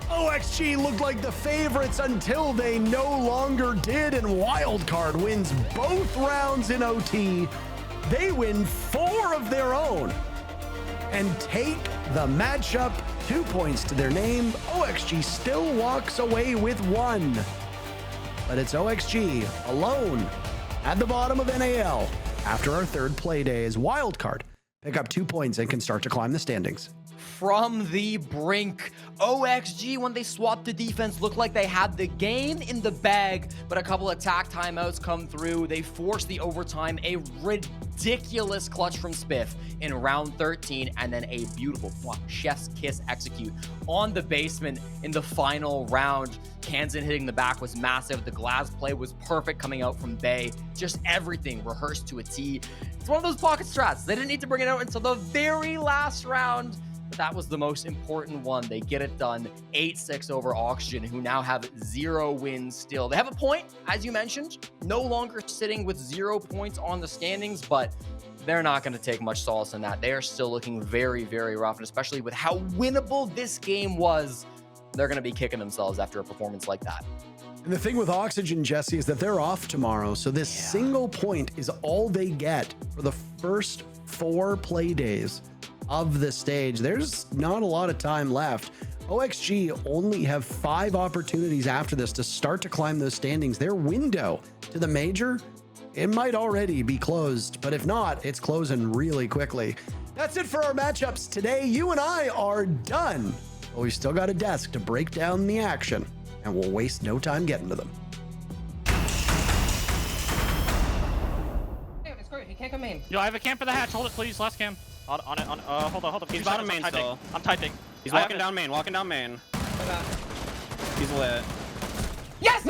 OXG looked like the favorites until they no longer did, and Wildcard wins both rounds in OT. They win 4 of their own and take the matchup. 2 points to their name. OXG still walks away with 1. But it's OXG alone at the bottom of NAL after our 3rd play day as Wildcard pick up 2 points and can start to climb the standings. From the brink, OXG, when they swapped the defense, looked like they had the game in the bag, but a couple attack timeouts come through. They force the overtime, a ridiculous clutch from Spiff in round 13, and then a beautiful chef's kiss execute on the basement in the final round. Kansan hitting the back was massive. The glass play was perfect coming out from Bay. Just everything rehearsed to a T. It's one of those pocket strats. They didn't need to bring it out until the very last round. But that was the most important one. They get it done. 8-6 over Oxygen, who now have 0 wins still. They have a point, as you mentioned. No longer sitting with 0 points on the standings, but they're not going to take much solace in that. They are still looking very, very rough, and especially with how winnable this game was, they're going to be kicking themselves after a performance like that. And the thing with Oxygen, Jesse, is that they're off tomorrow, so this single point is all they get for the first 4 play days of the stage. There's not a lot of time left. OXG only have 5 opportunities after this to start to climb those standings. Their window to the major, it might already be closed, but if not, it's closing really quickly. That's it for our matchups today. You and I are done, but we've still got a desk to break down the action, and we'll waste no time getting to them. Hey, it's great. He can't come in. Yo, I have a cam for the hatch. Hold it, please. Last cam. Hold on. He's bottom main still. I'm typing. He's walking down main, He's lit. Yes!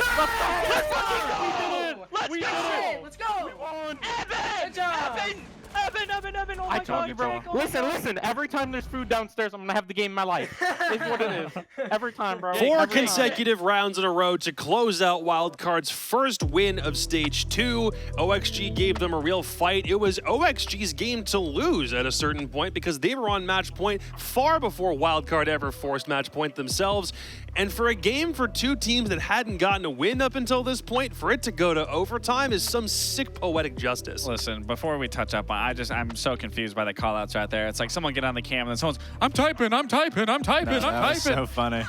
Let's go! We won! Evan! Evan! Oh my God, bro. Listen. Every time there's food downstairs, I'm gonna have the game of my life. Is what it is. Every time, bro. 4 consecutive rounds in a row to close out Wildcard's first win of Stage 2. OXG gave them a real fight. It was OXG's game to lose at a certain point because they were on match point far before Wildcard ever forced match point themselves. And for a game for 2 teams that hadn't gotten a win up until this point, for it to go to overtime is some sick poetic justice. Listen, before we touch up on, I'm so confused by the call-outs right there. It's like someone get on the cam and then someone's, I'm typing. That was so funny.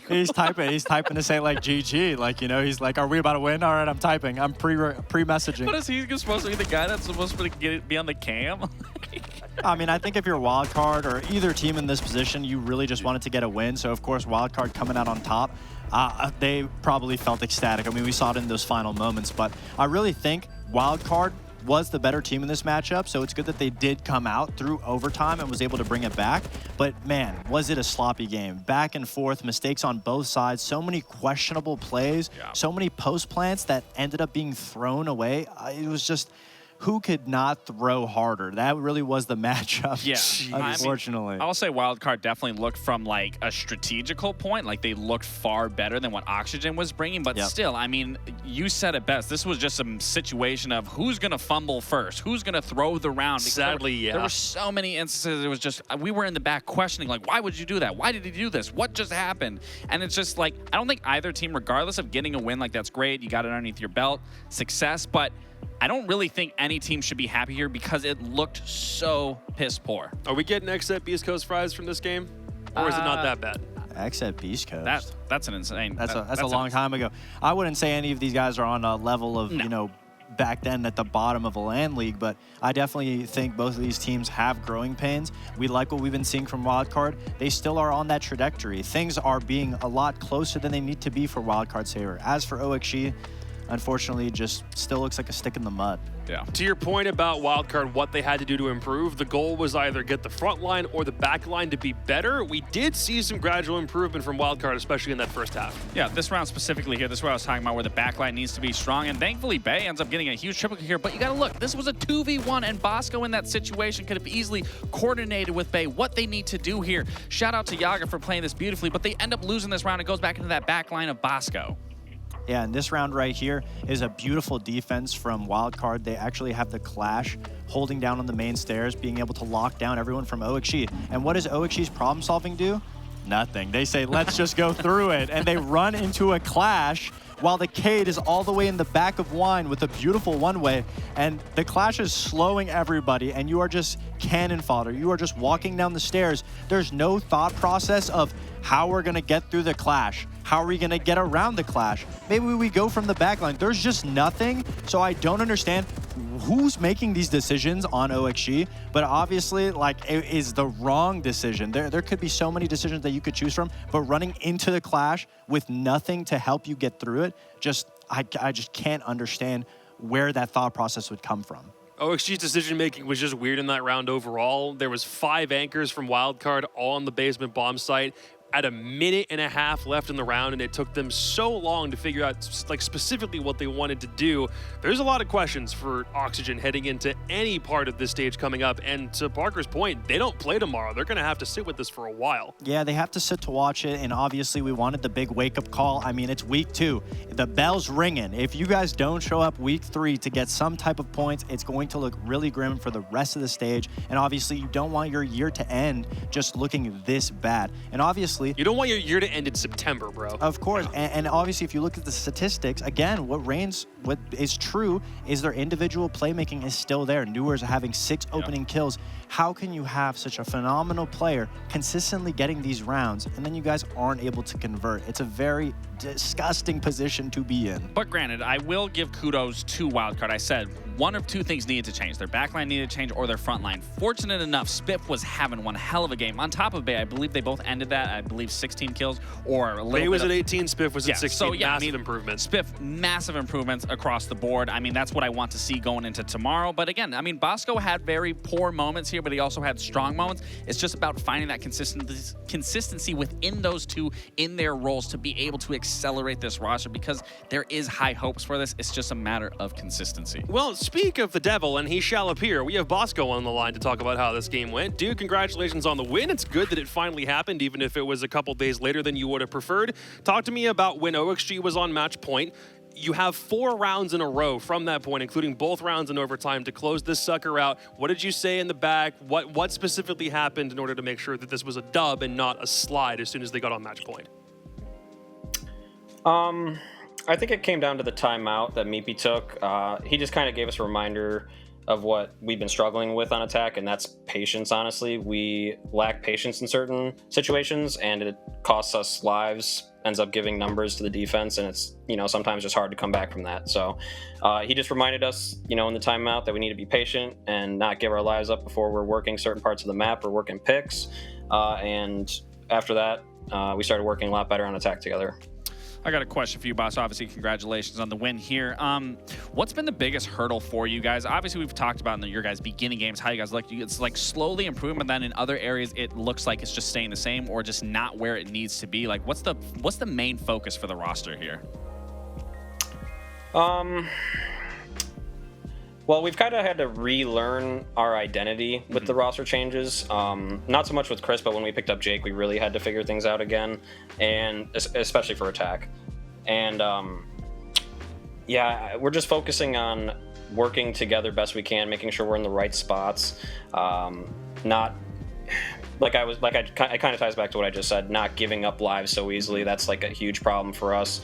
He's typing to say like GG, like, you know, he's like, are we about to win? All right, I'm typing. I'm pre-messaging. What is he supposed to be, the guy that's supposed to be on the cam? I mean, I think if you're Wildcard or either team in this position, you really just wanted to get a win. So, of course, Wildcard coming out on top, they probably felt ecstatic. I mean, we saw it in those final moments. But I really think Wildcard was the better team in this matchup, so it's good that they did come out through overtime and was able to bring it back. But man, was it a sloppy game. Back and forth, mistakes on both sides, so many questionable plays, so many post plants that ended up being thrown away. It was just, who could not throw harder? That really was the matchup, unfortunately. I'll say Wildcard definitely looked from like a strategical point, like they looked far better than what Oxygen was bringing, but still, I mean, you said it best. This was just some situation of who's going to fumble first, who's going to throw the round. Sadly, there were so many instances. It was just, we were in the back questioning, like, why would you do that? Why did he do this? What just happened? And it's just like, I don't think either team, regardless of getting a win, like that's great, you got it underneath your belt, success, but I don't really think any team should be happy here because it looked so piss poor. Are we getting XF East Coast fries from this game? Or is it not that bad? Except Beast Coast. That's an insane. That's a long time ago. I wouldn't say any of these guys are on a level of, you know, back then at the bottom of a LAN league, but I definitely think both of these teams have growing pains. We like what we've been seeing from Wildcard. They still are on that trajectory. Things are being a lot closer than they need to be for Wildcard Saber. As for OXG, unfortunately, just still looks like a stick in the mud. Yeah. To your point about Wildcard, what they had to do to improve, the goal was either get the front line or the back line to be better. We did see some gradual improvement from Wildcard, especially in that first half. Yeah, this round specifically here, this is what I was talking about, where the back line needs to be strong, and thankfully Bay ends up getting a huge triple here, but you gotta look, this was a 2v1, and Bosco in that situation could have easily coordinated with Bay what they need to do here. Shout out to Yaga for playing this beautifully, but they end up losing this round. It goes back into that back line of Bosco. Yeah, and this round right here is a beautiful defense from Wildcard. They actually have the Clash holding down on the main stairs, being able to lock down everyone from OXG. And what does OXG's problem solving do? Nothing. They say, let's just go through it. And they run into a Clash while the Cade is all the way in the back of Wine with a beautiful one-way. And the Clash is slowing everybody, and you are just cannon fodder. You are just walking down the stairs. There's no thought process of how we're going to get through the Clash. How are we going to get around the Clash? Maybe we go from the backline. There's just nothing. So I don't understand who's making these decisions on OXG, but obviously, like, it is the wrong decision. There could be so many decisions that you could choose from, but running into the Clash with nothing to help you get through it, I just can't understand where that thought process would come from. OXG's decision-making was just weird in that round overall. There was 5 anchors from Wildcard all on the basement bomb site at a minute and a half left in the round, and it took them so long to figure out like specifically what they wanted to do. There's a lot of questions for Oxygen heading into any part of this stage coming up, and to Parker's point, they don't play tomorrow. They're gonna have to sit with this for a while. Yeah, they have to sit to watch it, and obviously we wanted the big wake-up call. I mean, it's week 2. The bell's ringing. If you guys don't show up week 3 to get some type of points, it's going to look really grim for the rest of the stage, and obviously you don't want your year to end just looking this bad. And obviously, you don't want your year to end in September, bro. Of course, and obviously if you look at the statistics, again, what is true is their individual playmaking is still there. Newer's having 6 opening kills. How can you have such a phenomenal player consistently getting these rounds, and then you guys aren't able to convert? It's a very disgusting position to be in. But granted, I will give kudos to Wildcard. I said one of 2 things needed to change. Their backline needed to change or their front line. Fortunate enough, Spiff was having one hell of a game. On top of Bay, I believe they both ended that, I believe 16 kills or a little Bay bit was of, at 18, Spiff was at 16. So, yeah, massive improvements. Spiff, massive improvements across the board. I mean, that's what I want to see going into tomorrow. But again, I mean, Bosco had very poor moments here, but he also had strong moments. It's just about finding that consistency within those 2 in their roles to be able to accelerate this roster, because there is high hopes for this. It's just a matter of consistency. Well, speak of the devil, and he shall appear. We have Bosco on the line to talk about how this game went. Dude, congratulations on the win. It's good that it finally happened, even if it was a couple days later than you would have preferred. Talk to me about when OXG was on match point. You have 4 rounds in a row from that point, including both rounds in overtime, to close this sucker out. What did you say in the back? What specifically happened in order to make sure that this was a dub and not a slide as soon as they got on match point? I think it came down to the timeout that Meepy took. He just kind of gave us a reminder of what we've been struggling with on attack, and that's patience, honestly. We lack patience in certain situations, and it costs us lives, ends up giving numbers to the defense, and it's, sometimes just hard to come back from that. So he just reminded us, in the timeout that we need to be patient and not give our lives up before we're working certain parts of the map or working picks. And after that, we started working a lot better on attack together. I got a question for you, boss. Obviously, congratulations on the win here. What's been the biggest hurdle for you guys? Obviously, we've talked about in your guys' beginning games how you guys look. It's like slowly improving, but then in other areas, it looks like it's just staying the same or just not where it needs to be. Like, what's the main focus for the roster here? Well, we've kind of had to relearn our identity with the roster changes. Not so much with Chris, but when we picked up Jake, we really had to figure things out again, and especially for attack. And yeah, we're just focusing on working together best we can, making sure we're in the right spots. Not it kind of ties back to what I just said, not giving up lives so easily. That's like a huge problem for us.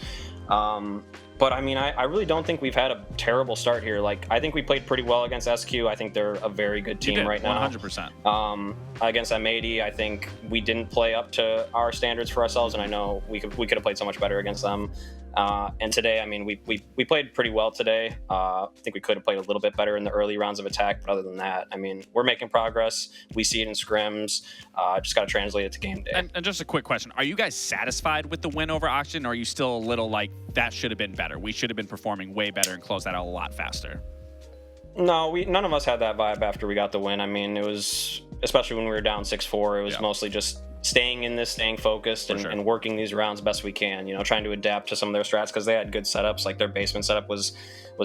But I mean, I really don't think we've had a terrible start here. Like, I think we played pretty well against SQ. I think they're a very good team right now. 100%. Against M80, I think we didn't play up to our standards for ourselves, and I know we could have played so much better against them. And today, I mean, we played pretty well today. I think we could have played a little bit better in the early rounds of attack, but other than that, I mean, we're making progress. We see it in scrims. Just got to translate it to game day. And just a quick question. Are you guys satisfied with the win over Oxygen, or are you still a little like, that should have been better? We should have been performing way better and closed that out a lot faster. No, none of us had that vibe after we got the win. I mean, it was, especially when we were down 6-4, it was mostly just staying in this, staying focused, and working these rounds best we can, trying to adapt to some of their strats, because they had good setups. Like, their basement setup was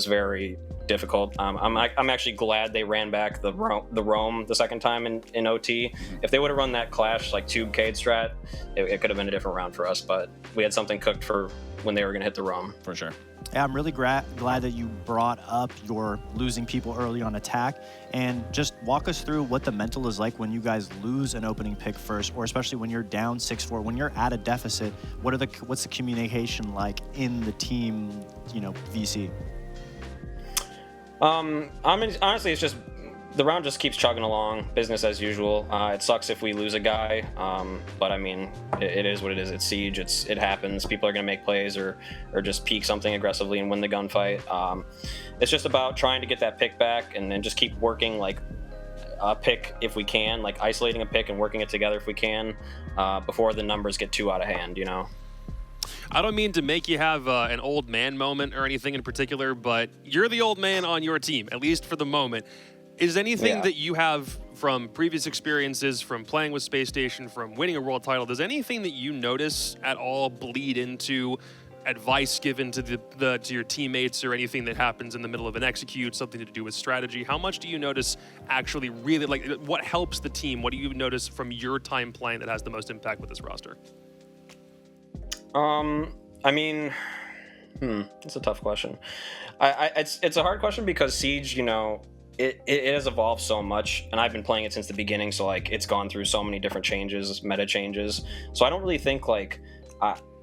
very difficult. I'm actually glad they ran back the roam the second time in OT. If they would have run that Clash, like, Tube Cade strat, it could have been a different round for us, but we had something cooked for when they were going to hit the roam. For sure. Yeah, I'm really glad that you brought up your losing people early on attack, and just walk us through what the mental is like when you guys lose an opening pick first, or especially when you're down 6-4, when you're at a deficit. What's the communication like in the team, VC? Honestly, it's just the round just keeps chugging along, business as usual. It sucks if we lose a guy, but I mean, it is what it is. It's Siege. It happens. People are going to make plays or just peek something aggressively and win the gunfight. It's just about trying to get that pick back and then just keep working like a pick if we can, like isolating a pick and working it together if we can, before the numbers get too out of hand, I don't mean to make you have an old man moment or anything in particular, but you're the old man on your team, at least for the moment. Is anything that you have from previous experiences, from playing with Space Station, from winning a world title, does anything that you notice at all bleed into advice given to your teammates, or anything that happens in the middle of an execute, something to do with strategy? How much do you notice actually really, like, what helps the team? What do you notice from your time playing that has the most impact with this roster? I mean, it's a tough question. It's a hard question because Siege, it has evolved so much, and I've been playing it since the beginning, so like it's gone through so many different changes, meta changes. So I don't really think like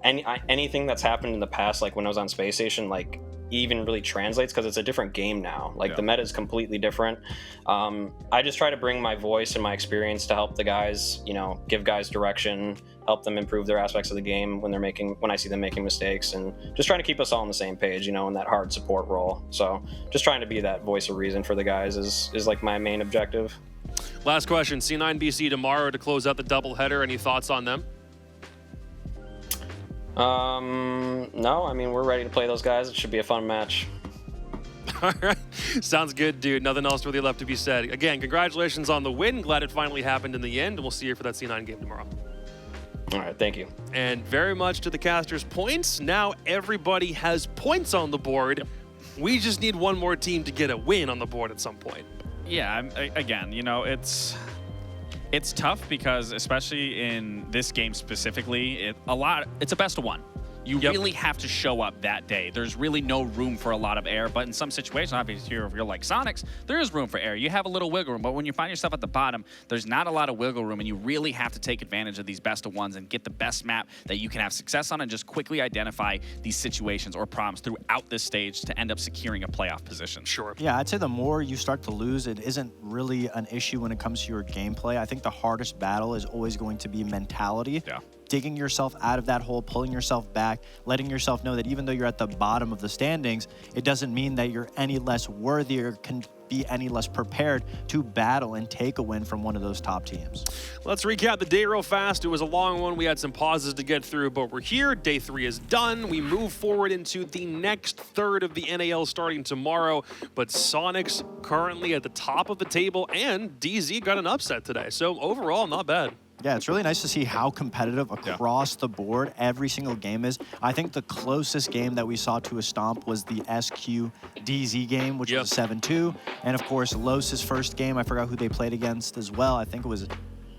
anything that's happened in the past, like when I was on Space Station, like even really translates, because it's a different game now. Like the meta is completely different. I just try to bring my voice and my experience to help the guys, give guys direction, help them improve their aspects of the game when I see them making mistakes, and just trying to keep us all on the same page, in that hard support role. So just trying to be that voice of reason for the guys is like my main objective. Last question, C9BC tomorrow to close out the doubleheader. Any thoughts on them? No, I mean, we're ready to play those guys. It should be a fun match. All right. Sounds good, dude. Nothing else really left to be said. Again, congratulations on the win. Glad it finally happened in the end, and we'll see you for that C9 game tomorrow. All right, thank you. And very much to the casters' points, now everybody has points on the board. We just need one more team to get a win on the board at some point. Yeah, again, it's tough because, especially in this game specifically, it's a best of one. You really have to show up that day. There's really no room for a lot of error, but in some situations, obviously, if you're like Sonics, there is room for error. You have a little wiggle room, but when you find yourself at the bottom, there's not a lot of wiggle room, and you really have to take advantage of these best of ones and get the best map that you can have success on and just quickly identify these situations or problems throughout this stage to end up securing a playoff position. Sure. Yeah, I'd say the more you start to lose, it isn't really an issue when it comes to your gameplay. I think the hardest battle is always going to be mentality. Yeah. Digging yourself out of that hole, pulling yourself back, letting yourself know that even though you're at the bottom of the standings, it doesn't mean that you're any less worthy or can be any less prepared to battle and take a win from one of those top teams. Let's recap the day real fast. It was a long one. We had some pauses to get through, but we're here. Day 3 is done. We move forward into the next third of the NAL starting tomorrow, but Sonics currently at the top of the table, and DZ got an upset today. So overall, not bad. Yeah, it's really nice to see how competitive across the board every single game is. I think the closest game that we saw to a stomp was the SQ DZ game, which was a 7-2. And of course, Los's first game, I forgot who they played against as well. I think it was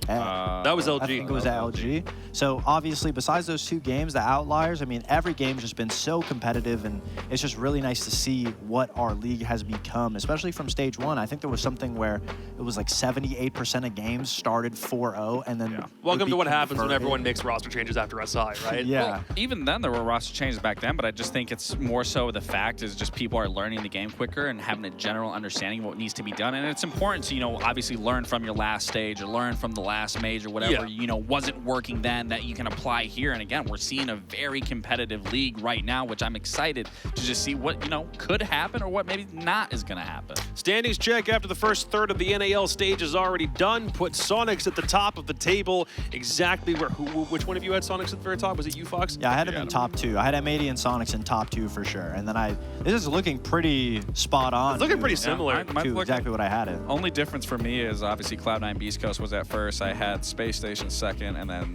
that was LG. I think it was LG. So obviously, besides those 2 games, the outliers, I mean, every game's just been so competitive, and it's just really nice to see what our league has become, especially from stage 1. I think there was something where it was like 78% of games started 4-0, and then welcome to what happens when everyone makes roster changes after SI, right? Yeah. Well, even then, there were roster changes back then, but I just think it's more so the fact is just people are learning the game quicker and having a general understanding of what needs to be done. And it's important to, obviously learn from your last stage or learn from the last major, whatever, wasn't working then that you can apply here. And again, we're seeing a very competitive league right now, which I'm excited to just see what, could happen or what maybe not is going to happen. Standings check after the first third of the NAL stage is already done. Put Sonics at the top of the table. Exactly which one of you had Sonics at the very top? Was it you, Fox? Yeah, I had him in top 2. I had M80 and Sonics in top 2 for sure. And then this is looking pretty spot on. It's looking pretty similar. To exactly what I had it. Only difference for me is obviously Cloud9 Beast Coast was at first. I had Space Station second, and then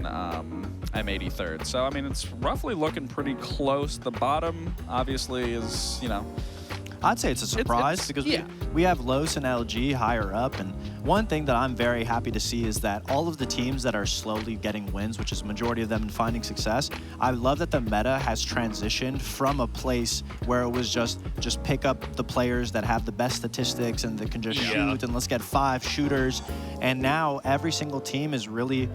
M80 third. So, I mean, it's roughly looking pretty close. The bottom, obviously, is, I'd say it's a surprise because we have Los and LG higher up. And one thing that I'm very happy to see is that all of the teams that are slowly getting wins, which is the majority of them and finding success, I love that the meta has transitioned from a place where it was just pick up the players that have the best statistics and that can just shoot, and let's get 5 shooters. And now every single team is really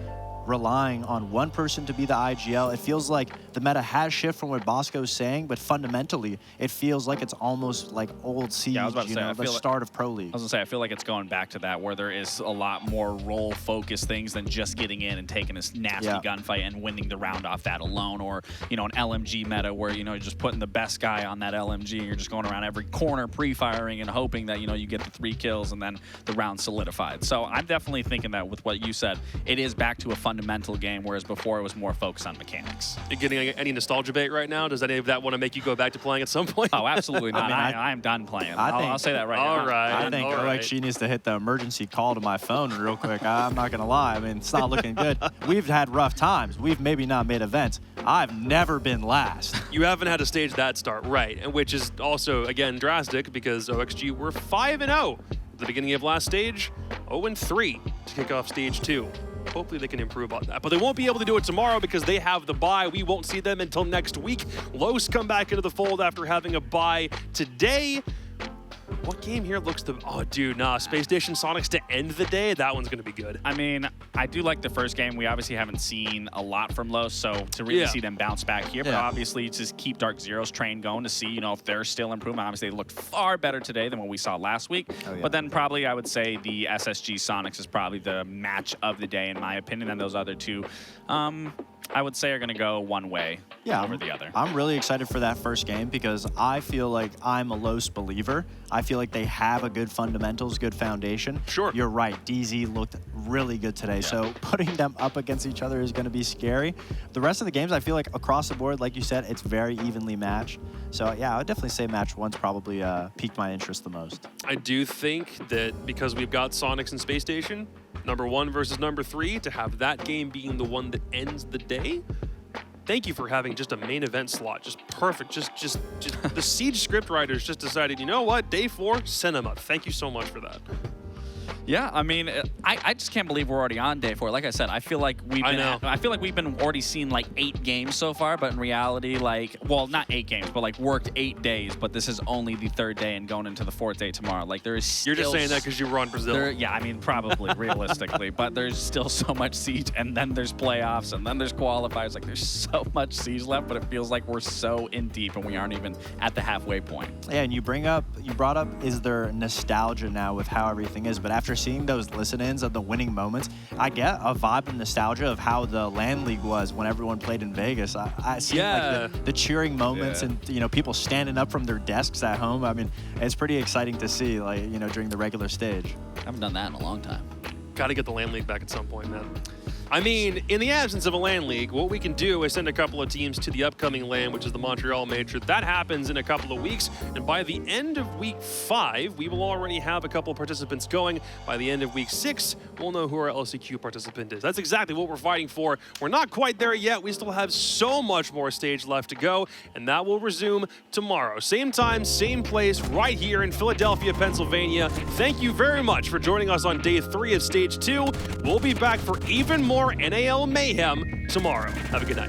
relying on one person to be the IGL. It feels like the meta has shifted from what Bosco's saying, but fundamentally, it feels like it's almost like old Siege, the start of Pro League. I was gonna say, I feel like it's going back to that where there is a lot more role-focused things than just getting in and taking this nasty gunfight and winning the round off that alone, or, an LMG meta where, you're just putting the best guy on that LMG and you're just going around every corner pre-firing and hoping that, you get the 3 kills and then the round solidified. So I'm definitely thinking that with what you said, it is back to a fundamental game, whereas before it was more focused on mechanics. You're getting any nostalgia bait right now? Does any of that want to make you go back to playing at some point? Oh, absolutely not. I'm done playing. I'll say that right now. All right. I think OXG needs to hit the emergency call to my phone real quick. I'm not going to lie. I mean, it's not looking good. We've had rough times. We've maybe not made events. I've never been last. You haven't had a stage that start, right? And which is also, again, drastic because OXG were 5-0 at the beginning of last stage, 0-3 to kick off stage 2. Hopefully they can improve on that. But they won't be able to do it tomorrow because they have the bye. We won't see them until next week. Los come back into the fold after having a bye today. What game here looks the... Oh, dude, nah. Space Station Sonics to end the day? That one's going to be good. I mean, I do like the first game. We obviously haven't seen a lot from Los, so to really see them bounce back here, but obviously just keep Dark Zero's train going to see, if they're still improving. Obviously, they looked far better today than what we saw last week. But then probably I would say the SSG Sonics is probably the match of the day, in my opinion, and those other two, I would say are going to go one way over the other. I'm really excited for that first game because I feel like I'm a Los believer. I feel like they have a good fundamentals, good foundation. Sure. You're right. DZ looked really good today. So putting them up against each other is going to be scary. The rest of the games, I feel like across the board, like you said, it's very evenly matched. So yeah, I would definitely say match 1's probably piqued my interest the most. I do think that because we've got Sonics and Space Station, number 1 versus number 3, to have that game being the one that ends the day. Thank you for having just a main event slot. Just perfect. Just the Siege script writers just decided, you know what? Day 4, send them up. Thank you so much for that. Yeah, I mean, I just can't believe we're already on day 4. Like I said, I feel like we've been already seen like 8 games so far, but in reality, like, well, not 8 games, but like worked 8 days. But this is only the 3rd day and going into the 4th day tomorrow. Like there is still, You're just saying that because you were on Brazil. Yeah, I mean, probably realistically, but there's still so much Siege, and then there's playoffs, and then there's qualifiers. Like there's so much Siege left, but it feels like we're so in deep, and we aren't even at the halfway point. Yeah, and you brought up, is there nostalgia now with how everything is? But after seeing those listen-ins of the winning moments, I get a vibe and nostalgia of how the LAN League was when everyone played in Vegas. I see like the cheering moments and people standing up from their desks at home. I mean, it's pretty exciting to see, like during the regular stage. I haven't done that in a long time. Got to get the LAN League back at some point, man. I mean, in the absence of a LAN League, what we can do is send a couple of teams to the upcoming LAN, which is the Montreal Major. That happens in a couple of weeks, and by the end of week 5, we will already have a couple of participants going. By the end of week 6, we'll know who our LCQ participant is. That's exactly what we're fighting for. We're not quite there yet. We still have so much more stage left to go, and that will resume tomorrow. Same time, same place, right here in Philadelphia, Pennsylvania. Thank you very much for joining us on day 3 of stage 2. We'll be back for even more NAL mayhem tomorrow. Have a good night.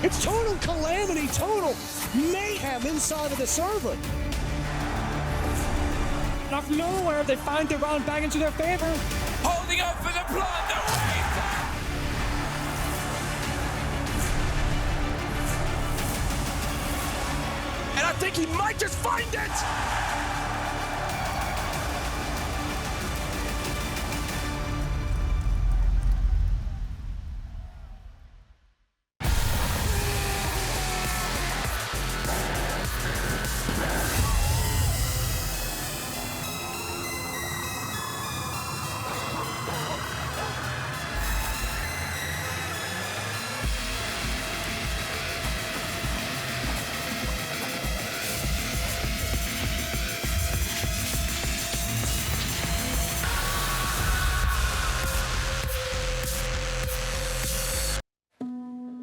It's total calamity, total mayhem inside of the server. Out of nowhere, they find their round back into their favor. Holding up for the blood, the wave! And I think he might just find it!